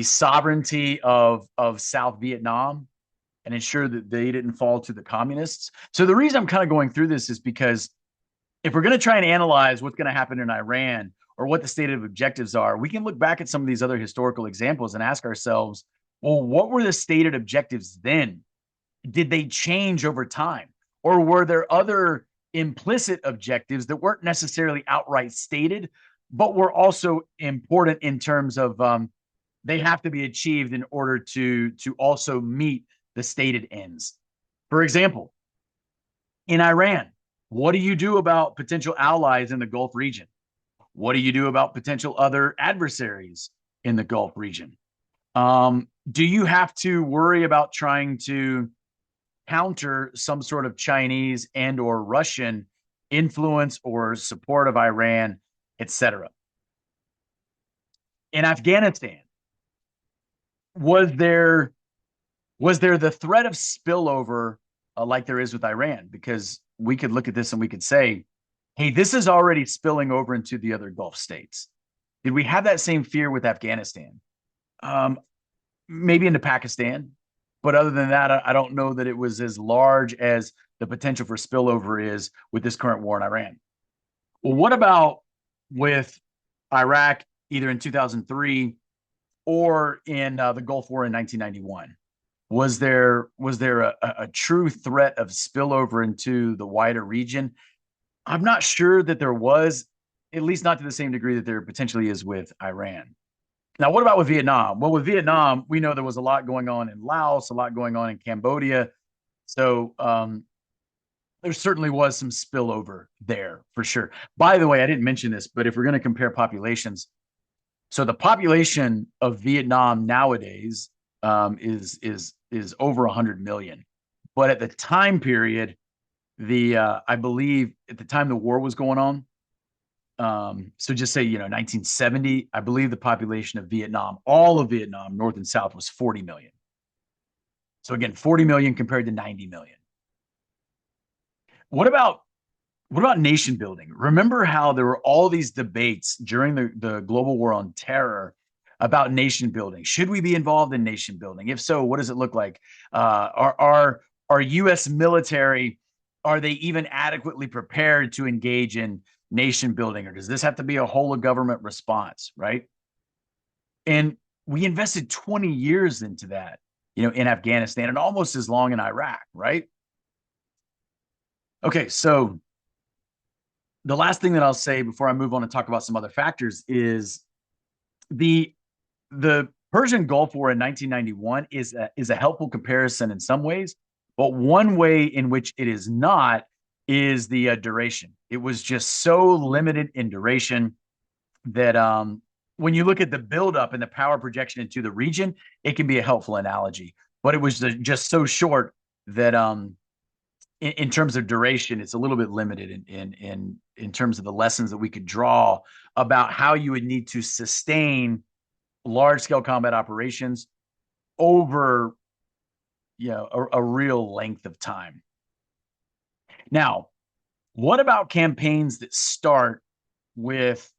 sovereignty of South Vietnam, and ensure that they didn't fall to the communists. So the reason I'm kind of going through this is because if we're going to try and analyze what's going to happen in Iran or what the stated objectives are, we can look back at some of these other historical examples and ask ourselves, well, what were the stated objectives then? Did they change over time? Or were there other implicit objectives that weren't necessarily outright stated, but were also important in terms of they have to be achieved in order to also meet the stated ends? For example, in Iran, what do you do about potential allies in the Gulf region? What do you do about potential other adversaries in the Gulf region? Do you have to worry about trying to counter some sort of Chinese and or Russian influence or support of Iran, etc.? In Afghanistan, was there the threat of spillover like there is with Iran? Because we could look at this and we could say, hey, this is already spilling over into the other Gulf states. Did we have that same fear with Afghanistan? Maybe into Pakistan, but other than that, I don't know that it was as large as the potential for spillover is with this current war in Iran. Well, what about with Iraq, either in 2003 or in the Gulf War in 1991? Was there a true threat of spillover into the wider region? I'm not sure that there was, at least not to the same degree that there potentially is with Iran. Now, what about with Vietnam? Well, with Vietnam, we know there was a lot going on in Laos, a lot going on in Cambodia. So there certainly was some spillover there for sure. By the way, I didn't mention this, but if we're going to compare populations, so the population of Vietnam nowadays is over 100 million. But at the time period, I believe at the time the war was going on, so just say 1970, I believe the population of Vietnam, all of Vietnam, North and South, was 40 million. So again, 40 million compared to 90 million. What about nation building? Remember how there were all these debates during the global war on terror about nation building? Should we be involved in nation building? If so, what does it look like? Our U.S. military, are they even adequately prepared to engage in nation building, or does this have to be a whole of government response, right? And we invested 20 years into that, in Afghanistan, and almost as long in Iraq, right? Okay, so the last thing that I'll say before I move on and talk about some other factors is the the Persian Gulf War in 1991 is a helpful comparison in some ways, but one way in which it is not is the duration. It was just so limited in duration that when you look at the buildup and the power projection into the region, it can be a helpful analogy. But it was just so short that in terms of duration, it's a little bit limited in terms of the lessons that we could draw about how you would need to sustain large scale combat operations over a real length of time. Now, what about campaigns that start with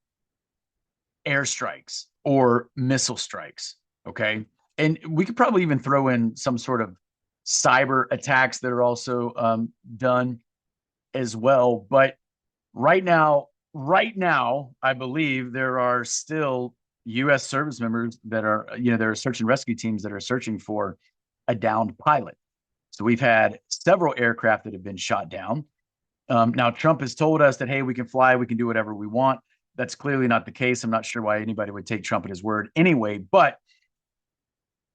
airstrikes or missile strikes? Okay. And we could probably even throw in some sort of cyber attacks that are also done as well. But right now, I believe there are still U.S. service members that are, there are search and rescue teams that are searching for a downed pilot. So we've had several aircraft that have been shot down. Now, Trump has told us that, hey, we can fly, we can do whatever we want. That's clearly not the case. I'm not sure why anybody would take Trump at his word anyway, but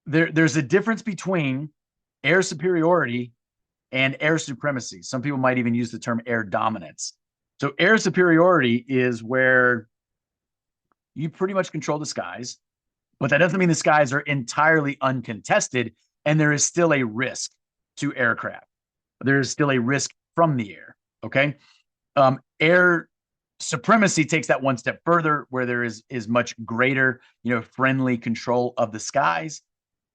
there's a difference between air superiority and air supremacy. Some people might even use the term air dominance. So air superiority is where you pretty much control the skies, but that doesn't mean the skies are entirely uncontested, and there is still a risk to aircraft. There is still a risk from the air. Okay. Air supremacy takes that one step further, where there is much greater, friendly control of the skies.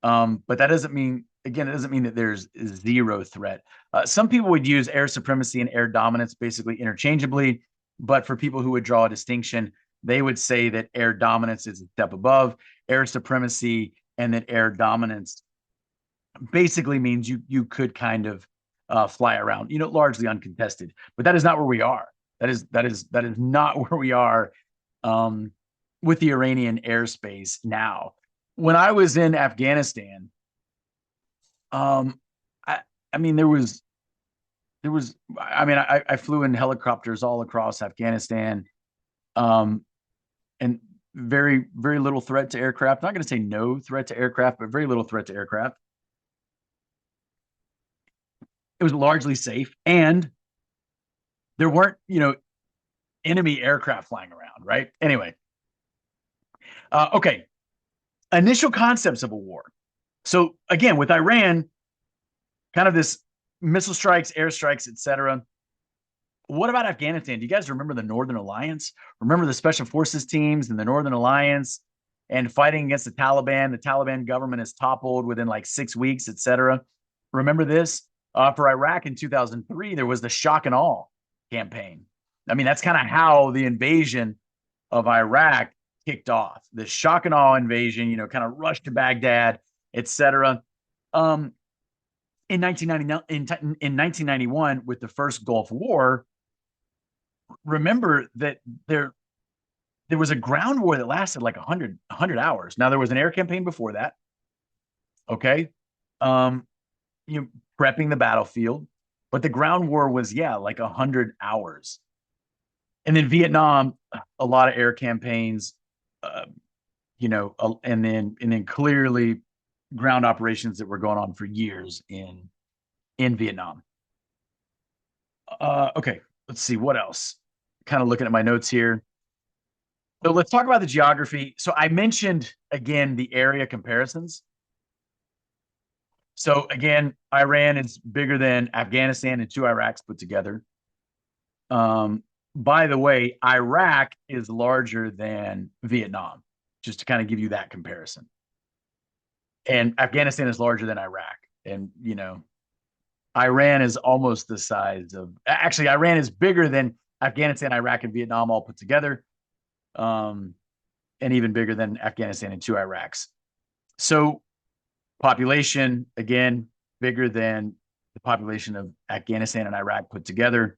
But that doesn't mean, again, it doesn't mean that there's zero threat. Some people would use air supremacy and air dominance basically interchangeably, but for people who would draw a distinction, they would say that air dominance is a step above air supremacy, and that air dominance basically means you could kind of fly around, largely uncontested. But that is not where we are. That is not where we are with the Iranian airspace now. When I was in Afghanistan, I mean, I flew in helicopters all across Afghanistan, and very, very little threat to aircraft. I'm not going to say no threat to aircraft, but very little threat to aircraft. It was largely safe, and there weren't, enemy aircraft flying around, right? Anyway, okay. Initial concepts of a war. So again, with Iran, kind of this missile strikes, airstrikes, etc. What about Afghanistan? Do you guys remember the Northern Alliance? Remember the special forces teams and the Northern Alliance and fighting against the Taliban? The Taliban government is toppled within like 6 weeks, etc. Remember this? For Iraq in 2003, there was the shock and awe campaign. I mean, that's kind of how the invasion of Iraq kicked off. The shock and awe invasion, kind of rushed to Baghdad, etc. In 1991, with the first Gulf War, remember that there was a ground war that lasted like 100 hours. Now, there was an air campaign before that. Okay. Prepping the battlefield, but the ground war was, like 100 hours. And then Vietnam, a lot of air campaigns, and then clearly ground operations that were going on for years in Vietnam. Okay, let's see what else. Kind of looking at my notes here. So let's talk about the geography. So I mentioned again the area comparisons. So again, Iran is bigger than Afghanistan and 2 Iraqs put together. By the way, Iraq is larger than Vietnam, just to kind of give you that comparison. And Afghanistan is larger than Iraq. And, Iran is almost the size of, actually, Iran is bigger than Afghanistan, Iraq, and Vietnam all put together. And even bigger than Afghanistan and 2 Iraqs. So population, again, bigger than the population of Afghanistan and Iraq put together.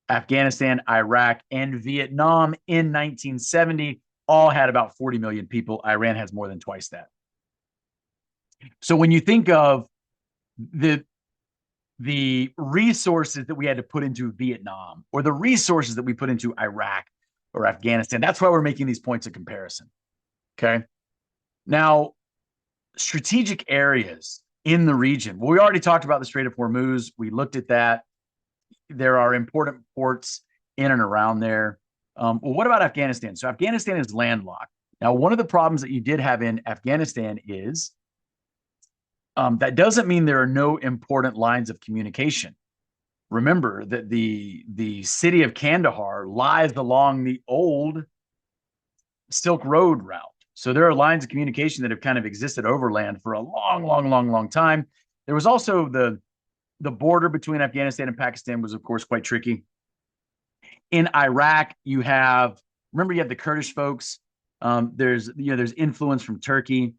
Afghanistan, Iraq, and Vietnam in 1970 all had about 40 million people. Iran has more than twice that. So when you think of the resources that we had to put into Vietnam or the resources that we put into Iraq or Afghanistan, that's why we're making these points of comparison. Okay. Now, strategic areas in the region. Well, we already talked about the Strait of Hormuz. We looked at that. There are important ports in and around there. Well, what about Afghanistan? So Afghanistan is landlocked. Now, one of the problems that you did have in Afghanistan is that doesn't mean there are no important lines of communication. Remember that the city of Kandahar lies along the old Silk Road route. So there are lines of communication that have kind of existed overland for a long, long, long, long time. There was also the border between Afghanistan and Pakistan was, of course, quite tricky. In Iraq, you have the Kurdish folks. There's influence from Turkey.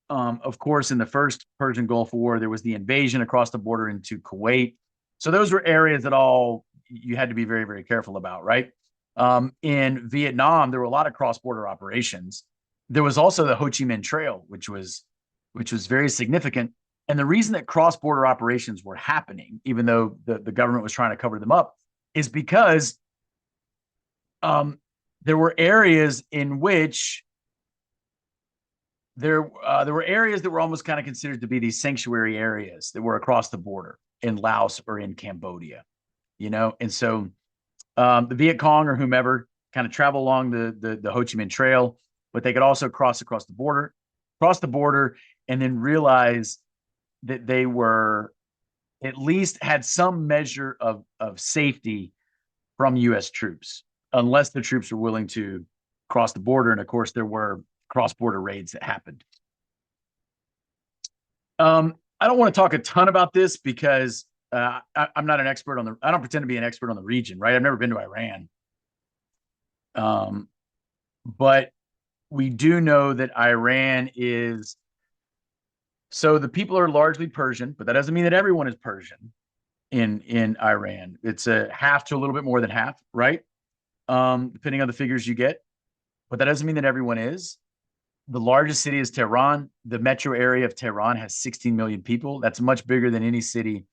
Of course, in the first Persian Gulf War, there was the invasion across the border into Kuwait. So those were areas that all you had to be very, very careful about, right? In Vietnam, there were a lot of cross-border operations. There was also the Ho Chi Minh Trail, which was very significant. And the reason that cross-border operations were happening, even though the government was trying to cover them up, is because there were areas in which there were areas that were almost kind of considered to be these sanctuary areas that were across the border in Laos or in Cambodia, and so the Viet Cong or whomever kind of travel along the Ho Chi Minh Trail, but they could also cross the border, and then realize that they were at least had some measure of safety from U.S. troops, unless the troops were willing to cross the border. And of course, there were cross-border raids that happened. I don't want to talk a ton about this because I'm not an expert I don't pretend to be an expert on the region, right? I've never been to Iran. But we do know that Iran is, so the people are largely Persian, but that doesn't mean that everyone is Persian in Iran. It's a half to a little bit more than half, right? Depending on the figures you get, but that doesn't mean that everyone is. The largest city is Tehran. The metro area of Tehran has 16 million people. That's much bigger than any city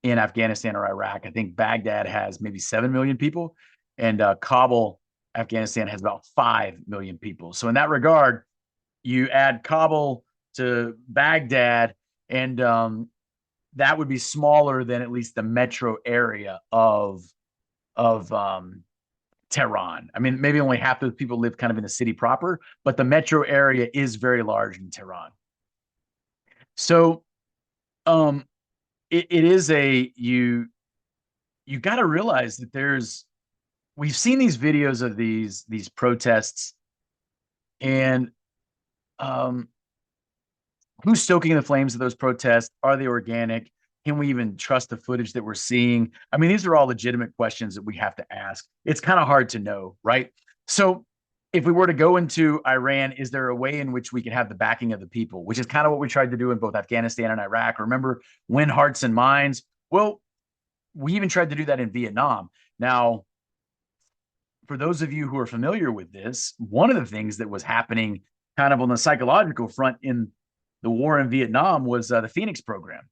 in Afghanistan or Iraq. I think Baghdad has maybe 7 million people, and Kabul, Afghanistan, has about 5 million people. So in that regard, you add Kabul to Baghdad, and that would be smaller than at least the metro area of Tehran. I mean, maybe only half of the people live kind of in the city proper, but the metro area is very large in Tehran. So it is you got to realize that we've seen these videos of these protests, and who's stoking the flames of those protests? Are they organic? Can we even trust the footage that we're seeing? I mean, these are all legitimate questions that we have to ask. It's kind of hard to know, right? So if we were to go into Iran, is there a way in which we can have the backing of the people, which is kind of what we tried to do in both Afghanistan and Iraq? Remember, win hearts and minds? Well, we even tried to do that in Vietnam. Now, for those of you who are familiar with this, one of the things that was happening kind of on the psychological front in the war in Vietnam was the Phoenix program,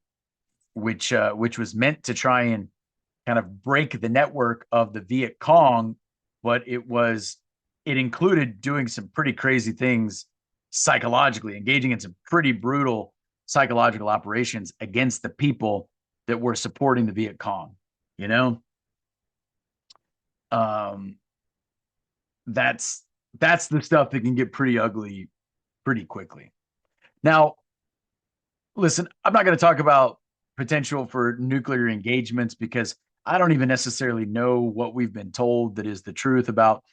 which was meant to try and kind of break the network of the Viet Cong, but it included doing some pretty crazy things psychologically, engaging in some pretty brutal psychological operations against the people that were supporting the Viet Cong. That's the stuff that can get pretty ugly pretty quickly. Now, listen, I'm not going to talk about potential for nuclear engagements because I don't even necessarily know what we've been told that is the truth about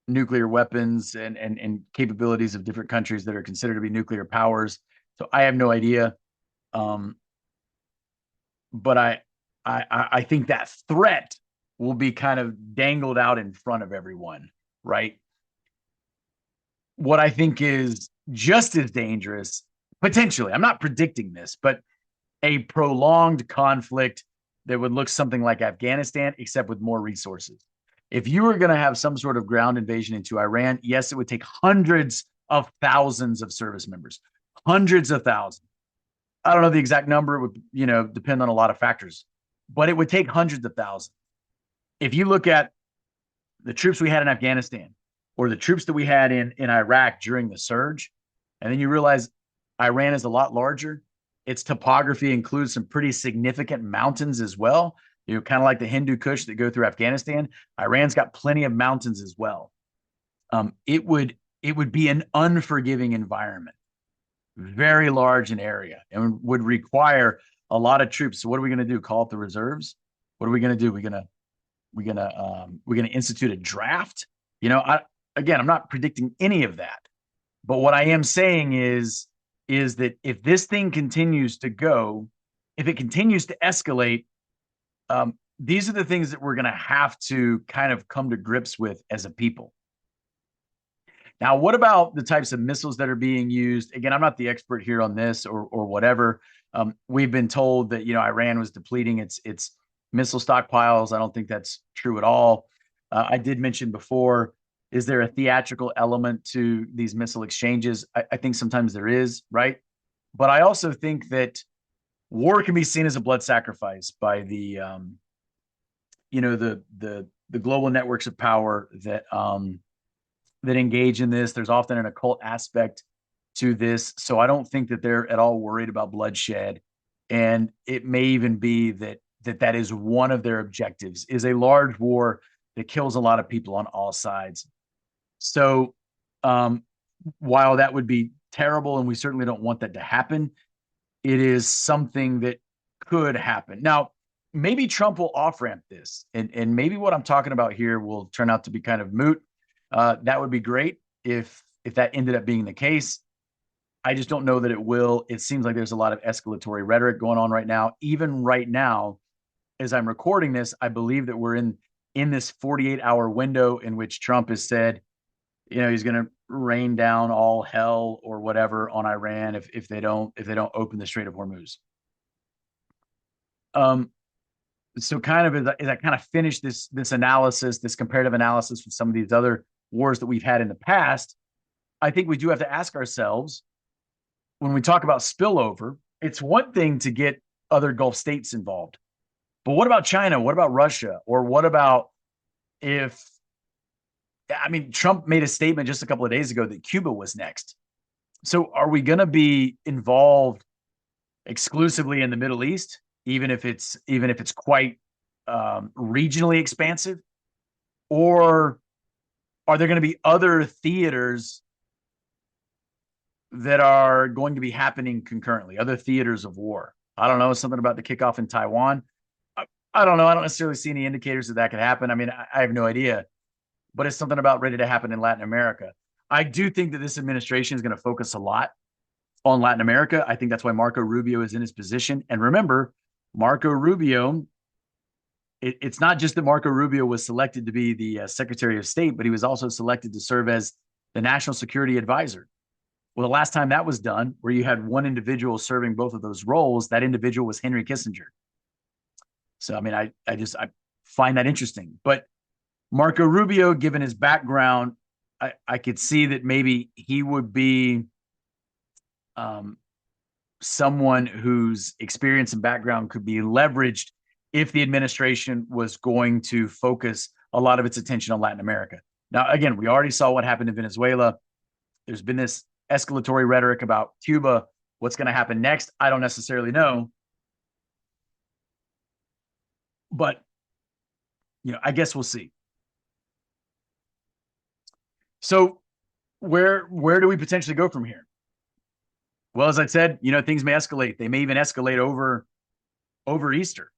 nuclear weapons and capabilities of different countries that are considered to be nuclear powers. So I have no idea. But I think that threat will be kind of dangled out in front of everyone, right? What I think is just as dangerous, potentially, I'm not predicting this, but a prolonged conflict that would look something like Afghanistan, except with more resources. If you were going to have some sort of ground invasion into Iran, yes, it would take hundreds of thousands of service members, hundreds of thousands. I don't know the exact number. It would, depend on a lot of factors, but it would take hundreds of thousands. If you look at the troops we had in Afghanistan or the troops that we had in Iraq during the surge, and then you realize Iran is a lot larger. Its topography includes some pretty significant mountains as well. Kind of like the Hindu Kush that go through Afghanistan. Iran's got plenty of mountains as well. It would be an unforgiving environment, very large in area, and would require a lot of troops. So what are we going to do? Call up the reserves? What are we going to do? We're gonna institute a draft. I'm not predicting any of that, but what I am saying is that if this thing continues to go, if it continues to escalate, these are the things that we're going to have to kind of come to grips with as a people. Now, what about the types of missiles that are being used? Again, I'm not the expert here on this or whatever. We've been told that Iran was depleting its missile stockpiles. I don't think that's true at all. I did mention before, is there a theatrical element to these missile exchanges? I think sometimes there is, right? But I also think that war can be seen as a blood sacrifice by the global networks of power that engage in this. There's often an occult aspect to this, so I don't think that they're at all worried about bloodshed, and it may even be that is one of their objectives, is a large war that kills a lot of people on all sides. So while that would be terrible, and we certainly don't want that to happen, it is something that could happen. Now, maybe Trump will off-ramp this, and maybe what I'm talking about here will turn out to be kind of moot. That would be great if that ended up being the case. I just don't know that it will. It seems like there's a lot of escalatory rhetoric going on right now. Even right now, as I'm recording this, I believe that we're in this 48-hour window in which Trump has said, he's going to rain down all hell or whatever on Iran if they don't open the Strait of Hormuz. So kind of as I kind of finish this analysis, this comparative analysis with some of these other wars that we've had in the past, I think we do have to ask ourselves, when we talk about spillover, it's one thing to get other Gulf states involved, but what about China? What about Russia? Or what about Trump made a statement just a couple of days ago that Cuba was next. So are we going to be involved exclusively in the Middle East, even if it's quite regionally expansive? Or are there going to be other theaters that are going to be happening concurrently, other theaters of war? I don't know, something about the kickoff in Taiwan. I don't know. I don't necessarily see any indicators that could happen. I have no idea, but it's something about ready to happen in Latin America. I do think that this administration is going to focus a lot on Latin America. I think that's why Marco Rubio is in his position. And remember, Marco Rubio, it's not just that Marco Rubio was selected to be the Secretary of State, but he was also selected to serve as the National Security Advisor. Well, the last time that was done, where you had one individual serving both of those roles, that individual was Henry Kissinger. So, I find that interesting. But Marco Rubio, given his background, I could see that maybe he would be someone whose experience and background could be leveraged if the administration was going to focus a lot of its attention on Latin America. Now, again, we already saw what happened in Venezuela. There's been this escalatory rhetoric about Cuba. What's going to happen next? I don't necessarily know. But, I guess we'll see. So where do we potentially go from here? Well, as I said, things may escalate. They may even escalate over Easter.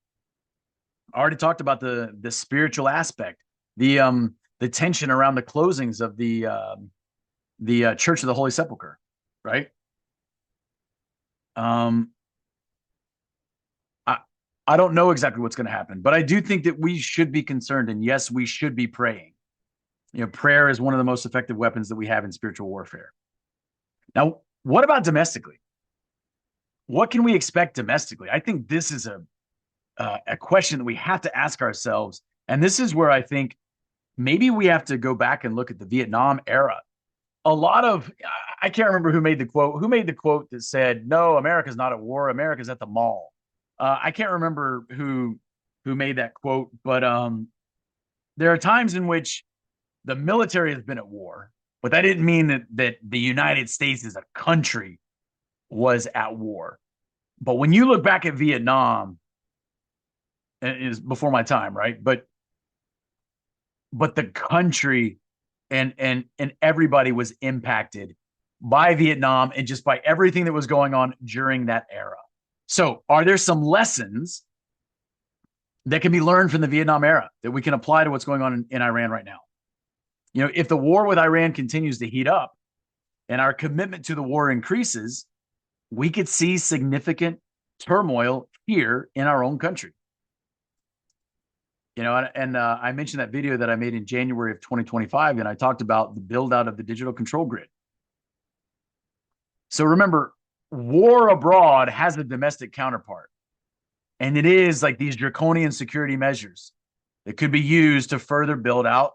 I already talked about the spiritual aspect, the tension around the closings of the Church of the Holy Sepulchre, right? I don't know exactly what's going to happen, but I do think that we should be concerned, and yes, we should be praying. Prayer is one of the most effective weapons that we have in spiritual warfare. Now, what about domestically? What can we expect domestically? I think this is a question that we have to ask ourselves. And this is where I think maybe we have to go back and look at the Vietnam era. A lot of, I can't remember who made the quote that said, no, America's not at war, America's at the mall. I can't remember who made that quote, but there are times in which the military has been at war, but that didn't mean that the United States as a country was at war. But when you look back at Vietnam, and it is before my time, right? But the country and everybody was impacted by Vietnam and just by everything that was going on during that era. So, are there some lessons that can be learned from the Vietnam era that we can apply to what's going on in Iran right now? You know, if the war with Iran continues to heat up and our commitment to the war increases, we could see significant turmoil here in our own country. You know, and I mentioned that video that I made in January of 2025, and I talked about the build out of the digital control grid. So remember, war abroad has a domestic counterpart, and it is like these draconian security measures that could be used to further build out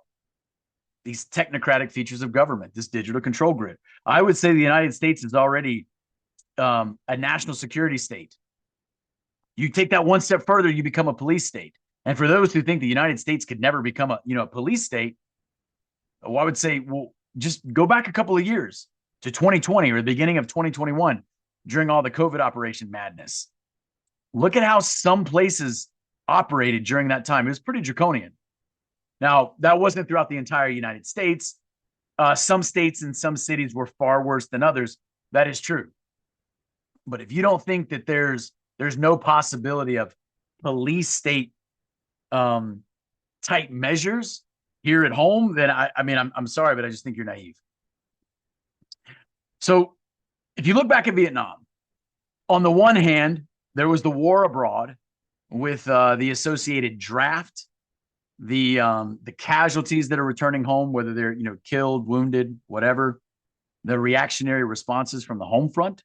these technocratic features of government, this digital control grid. I would say the United States is already a national security state. You take that one step further, you become a police state. And for those who think the United States could never become a police state, well, I would say, well, just go back a couple of years to 2020 or the beginning of 2021 during all the COVID operation madness. Look at how some places operated during that time. It was pretty draconian. Now, that wasn't throughout the entire United States. Some states and some cities were far worse than others. That is true. But if you don't think that there's no possibility of police state type measures here at home, then I'm sorry, but I just think you're naive. So if you look back at Vietnam, on the one hand, there was the war abroad with the associated draft, the casualties that are returning home, whether they're killed, wounded, whatever, the reactionary responses from the home front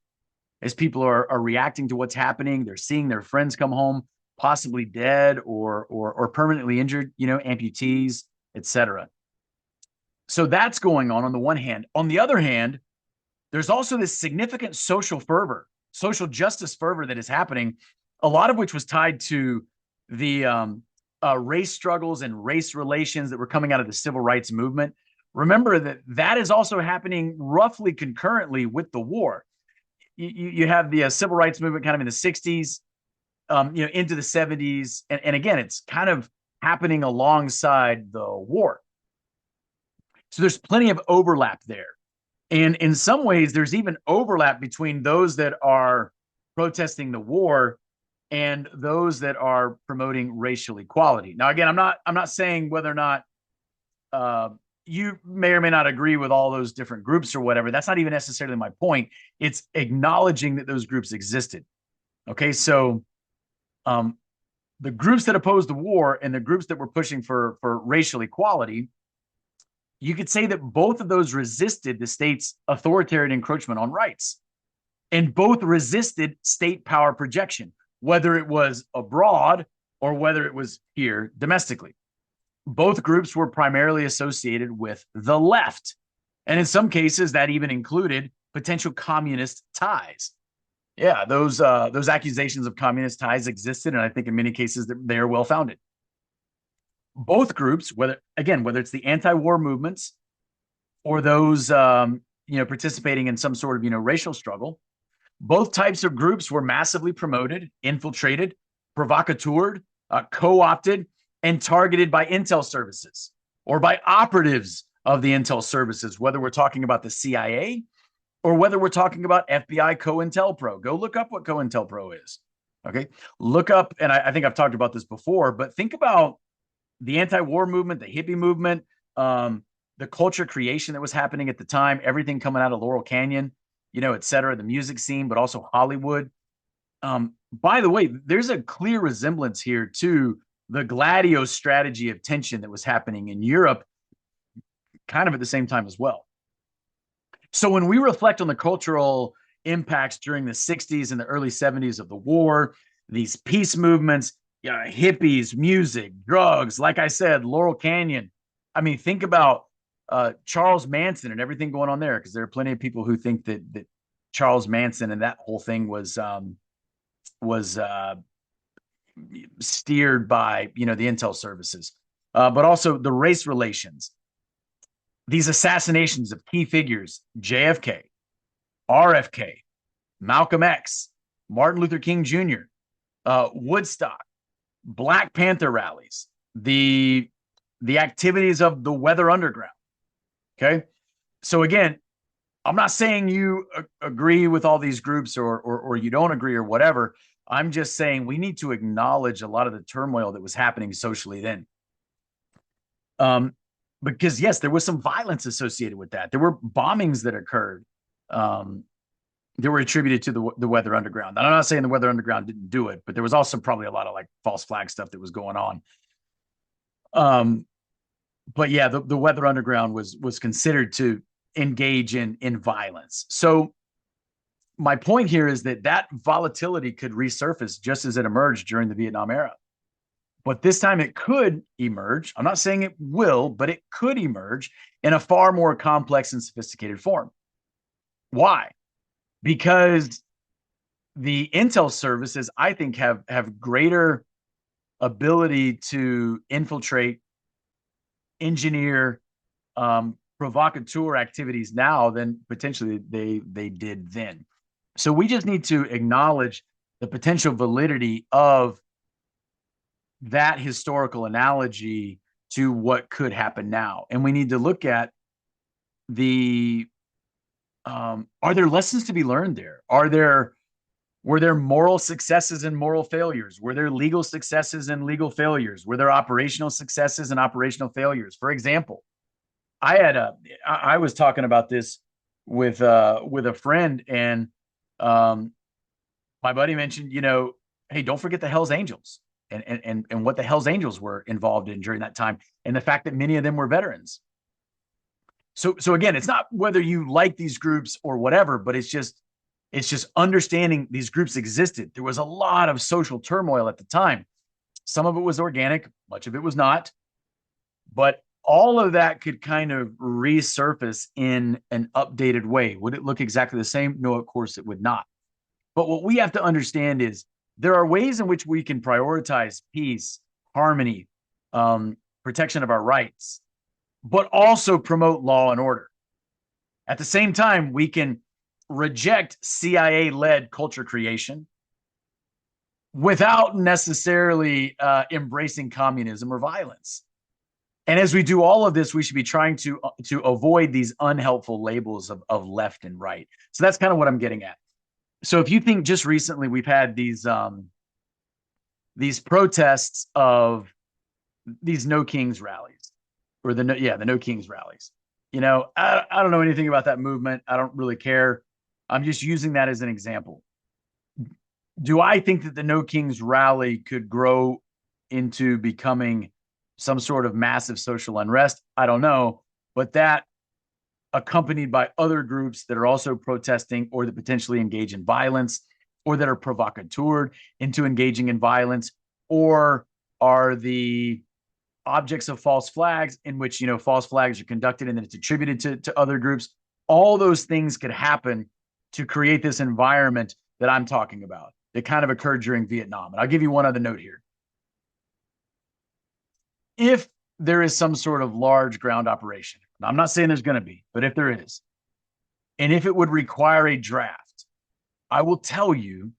as people are reacting to what's happening. They're seeing their friends come home, possibly dead or permanently injured, amputees, etc. So that's going on the one hand. On the other hand, there's also this significant social fervor, social justice fervor that is happening, a lot of which was tied to the race struggles and race relations that were coming out of the civil rights movement. Remember that is also happening roughly concurrently with the war. You have the civil rights movement kind of in the 60s, into the 70s. And again, it's kind of happening alongside the war. So there's plenty of overlap there. And in some ways, there's even overlap between those that are protesting the war and those that are promoting racial equality. Now, again, I'm not saying whether or not you may or may not agree with all those different groups or whatever. That's not even necessarily my point. It's acknowledging that those groups existed. Okay, so the groups that opposed the war and the groups that were pushing for racial equality, you could say that both of those resisted the state's authoritarian encroachment on rights, and both resisted state power projection, whether it was abroad or whether it was here domestically. Both groups were primarily associated with the left, and in some cases that even included potential communist ties. Yeah, those accusations of communist ties existed, and I think in many cases they are well founded. Both groups, whether it's the anti-war movements or those participating in some sort of racial struggle, both types of groups were massively promoted, infiltrated, provocateured, co-opted, and targeted by intel services or by operatives of the intel services, whether we're talking about the CIA or whether we're talking about FBI COINTELPRO. Go look up what COINTELPRO is. Okay, look up, and I think I've talked about this before, but think about the anti-war movement, the hippie movement, the culture creation that was happening at the time, everything coming out of Laurel Canyon, et cetera, the music scene, but also Hollywood. By the way, there's a clear resemblance here to the Gladio strategy of tension that was happening in Europe kind of at the same time as well. So when we reflect on the cultural impacts during the 60s and the early 70s of the war, these peace movements, Yeah, hippies, music, drugs. Like I said, Laurel Canyon. I mean, think about Charles Manson and everything going on there, because there are plenty of people who think that Charles Manson and that whole thing was steered by the intel services, but also the race relations, these assassinations of key figures: JFK, RFK, Malcolm X, Martin Luther King Jr., Woodstock, Black Panther rallies, the activities of the Weather Underground. Okay, so again, I'm not saying you agree with all these groups or you don't agree or whatever. I'm just saying we need to acknowledge a lot of the turmoil that was happening socially then. Um, because yes, there was some violence associated with that. There were bombings that occurred. Um, that were attributed to the Weather Underground. And I'm not saying the Weather Underground didn't do it, but there was also probably a lot of like false flag stuff that was going on. Um, but yeah, the Weather Underground was considered to engage in violence. So my point here is that volatility could resurface just as it emerged during the Vietnam era. But this time it could emerge. I'm not saying it will, but it could emerge in a far more complex and sophisticated form. Why? Because the intel services, I think, have greater ability to infiltrate, engineer, provocateur activities now than potentially they did then. So we just need to acknowledge the potential validity of that historical analogy to what could happen now, and we need to look at the are there lessons to be learned there? Were there moral successes and moral failures? Were there legal successes and legal failures? Were there operational successes and operational failures? For example, I was talking about this with a friend, and um, my buddy mentioned, hey, don't forget the Hell's Angels and what the Hell's Angels were involved in during that time, and the fact that many of them were veterans. So again, it's not whether you like these groups or whatever, but it's just understanding these groups existed. There was a lot of social turmoil at the time. Some of it was organic, much of it was not. But all of that could kind of resurface in an updated way. Would it look exactly the same? No, of course it would not. But what we have to understand is there are ways in which we can prioritize peace, harmony, protection of our rights, but also promote law and order. At the same time, we can reject CIA led culture creation without necessarily embracing communism or violence. And as we do all of this, we should be trying to avoid these unhelpful labels of left and right. So that's kind of what I'm getting at. So if you think just recently we've had these protests of these No Kings rallies, or the No Kings rallies. I don't know anything about that movement. I don't really care. I'm just using that as an example. Do I think that the No Kings rally could grow into becoming some sort of massive social unrest? I don't know. But that, accompanied by other groups that are also protesting or that potentially engage in violence or that are provocateured into engaging in violence, or are the objects of false flags in which false flags are conducted and then it's attributed to other groups. All those things could happen to create this environment that I'm talking about that kind of occurred during Vietnam. And I'll give you one other note here. If there is some sort of large ground operation, I'm not saying there's going to be, but if there is, and if it would require a draft, I will tell you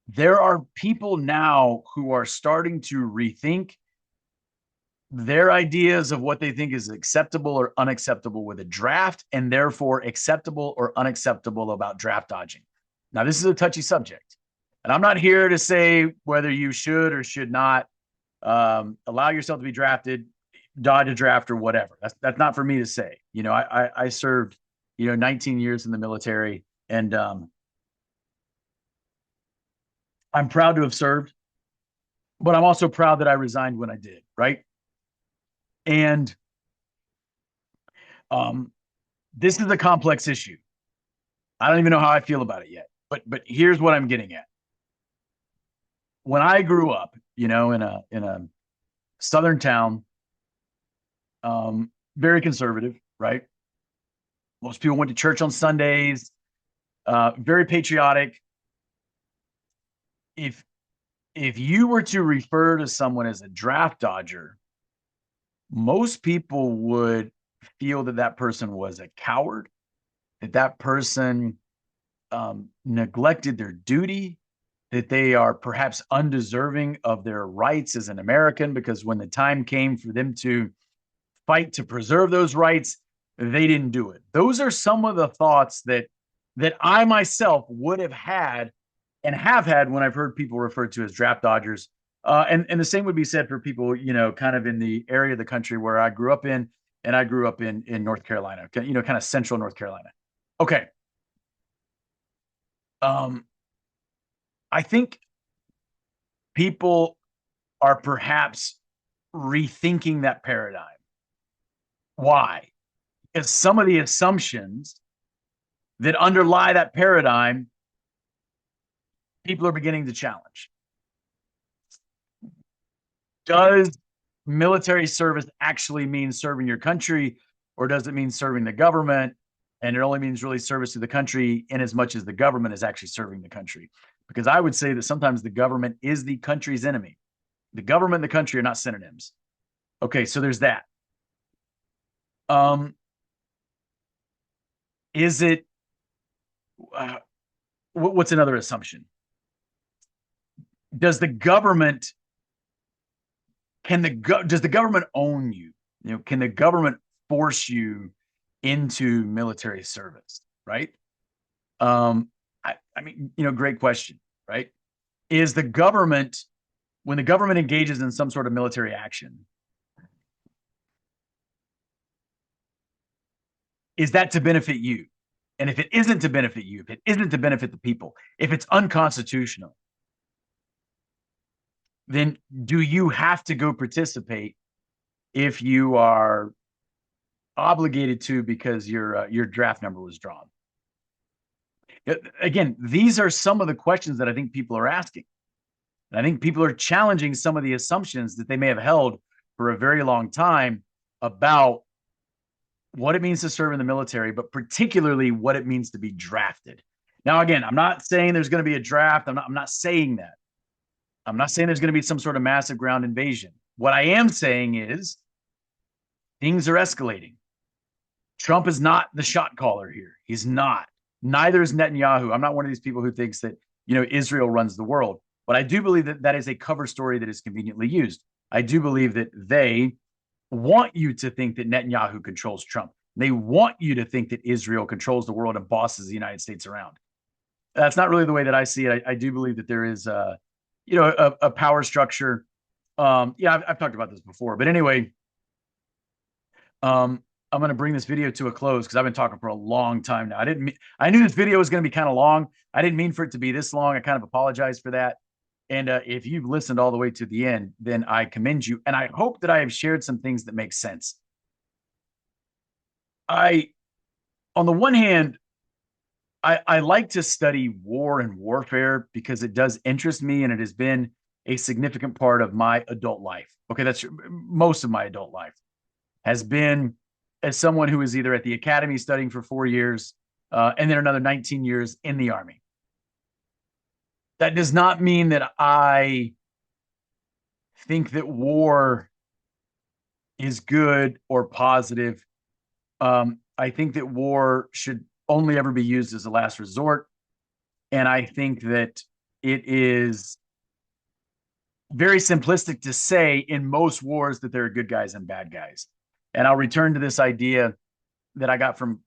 there are people now who are starting to rethink their ideas of what they think is acceptable or unacceptable with a draft, and therefore acceptable or unacceptable about draft dodging. Now, this is a touchy subject, and I'm not here to say whether you should or should not allow yourself to be drafted, dodge a draft, or whatever. That's not for me to say. I served 19 years in the military, and I'm proud to have served, but I'm also proud that I resigned when I did, right? And this is a complex issue. I don't even know how I feel about it yet. But here's what I'm getting at. When I grew up, in a southern town, very conservative, right? Most people went to church on Sundays, very patriotic. If if you were to refer to someone as a draft dodger, most people would feel that that person was a coward, that that person neglected their duty, that they are perhaps undeserving of their rights as an American, because when the time came for them to fight to preserve those rights, they didn't do it. Those are some of the thoughts that I myself would have had and have had when I've heard people referred to as draft dodgers. And the same would be said for people, kind of in the area of the country where I grew up in, and I grew up in North Carolina, kind of central North Carolina. Okay. Um, I think people are perhaps rethinking that paradigm. Why? Because some of the assumptions that underlie that paradigm, people are beginning to challenge. Does military service actually mean serving your country, or does it mean serving the government? And it only means really service to the country in as much as the government is actually serving the country. Because I would say that sometimes the government is the country's enemy. The government and the country are not synonyms. Okay, so there's that. Um, is it what's another assumption? Does the government does the government own you? Can the government force you into military service? Right. I mean, great question. Right. Is the government when the government engages in some sort of military action? Is that to benefit you? And if it isn't to benefit you, if it isn't to benefit the people, if it's unconstitutional, then do you have to go participate if you are obligated to because your draft number was drawn? Again, these are some of the questions that I think people are asking. And I think people are challenging some of the assumptions that they may have held for a very long time about what it means to serve in the military, but particularly what it means to be drafted. Now, again, I'm not saying there's going to be a draft. I'm not saying that. I'm not saying there's going to be some sort of massive ground invasion. What I am saying is things are escalating. Trump is not the shot caller here. He's not. Neither is Netanyahu. I'm not one of these people who thinks that, Israel runs the world. But I do believe that that is a cover story that is conveniently used. I do believe that they want you to think that Netanyahu controls Trump. They want you to think that Israel controls the world and bosses the United States around. That's not really the way that I see it. I do believe that there is a power structure. I've talked about this before, but anyway, I'm going to bring this video to a close because I've been talking for a long time now. I knew this video was going to be kind of long. I didn't mean for it to be this long. I kind of apologize for that. And if you've listened all the way to the end, then I commend you. And I hope that I have shared some things that make sense. On the one hand, I like to study war and warfare because it does interest me, and it has been a significant part of my adult life. Okay, that's most of my adult life has been as someone who is either at the academy studying for 4 years and then another 19 years in the Army. That does not mean that I think that war is good or positive. I think that war should only ever be used as a last resort. And I think that it is very simplistic to say in most wars that there are good guys and bad guys. And I'll return to this idea that I got from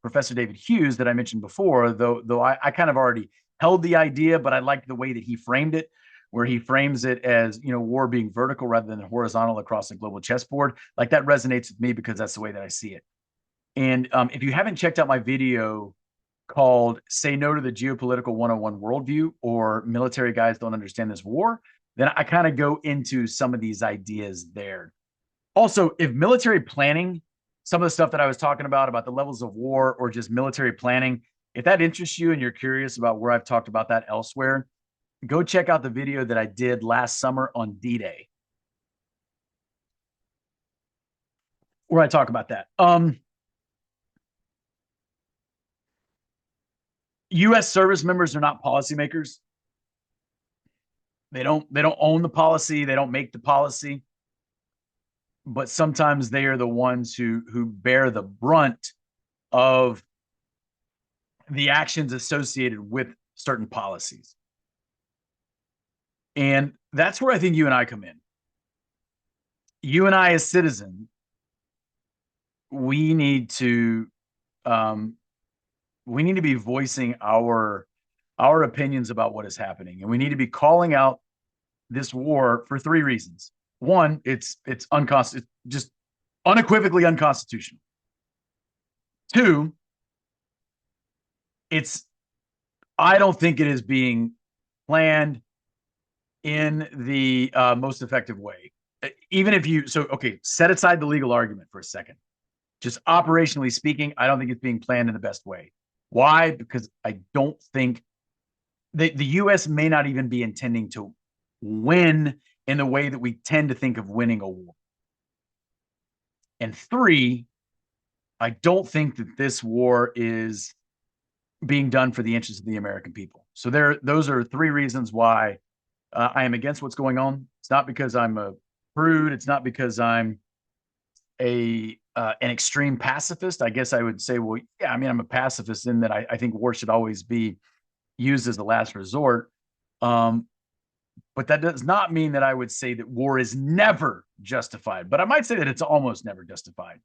Professor David Hughes that I mentioned before, though I kind of already held the idea, but I like the way that he framed it, where he frames it as, war being vertical rather than horizontal across the global chessboard. Like that resonates with me because that's the way that I see it. And if you haven't checked out my video called Say No to the Geopolitical 101 Worldview, or Military Guys Don't Understand This War, then I kind of go into some of these ideas there. Also, if military planning, some of the stuff that I was talking about the levels of war or just military planning, if that interests you and you're curious about where I've talked about that elsewhere, go check out the video that I did last summer on D-Day, where I talk about that. U.S. service members are not policymakers. They don't own the policy. They don't make the policy, but sometimes they are the ones who bear the brunt of the actions associated with certain policies. And that's where I think you and I come in. You and I, as citizens, we need to um, we need to be voicing our opinions about what is happening, and we need to be calling out this war for three reasons. One, it's unconstitutional, just unequivocally unconstitutional. Two, it's I don't think it is being planned in the most effective way. Even if you okay, set aside the legal argument for a second. Just operationally speaking, I don't think it's being planned in the best way. Why? Because I don't think the U.S. may not even be intending to win in the way that we tend to think of winning a war. And three, I don't think that this war is being done for the interests of the American people. So those are three reasons why I am against what's going on. It's not because I'm a prude. It's not because I'm an extreme pacifist. I guess I would say, well, yeah, I mean, I'm a pacifist in that I think war should always be used as the last resort. But that does not mean that I would say that war is never justified. But I might say that it's almost never justified.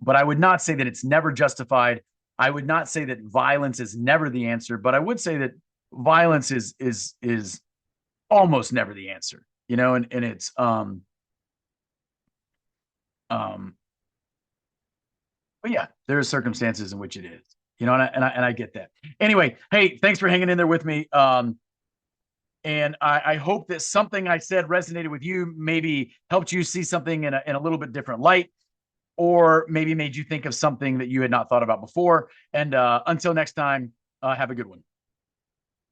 But I would not say that it's never justified. I would not say that violence is never the answer. But I would say that violence is almost never the answer. You know, and it's um but yeah, there are circumstances in which it is. You know, and I get that. Anyway, hey, thanks for hanging in there with me. And I hope that something I said resonated with you, maybe helped you see something in a little bit different light, or maybe made you think of something that you had not thought about before. And until next time, have a good one.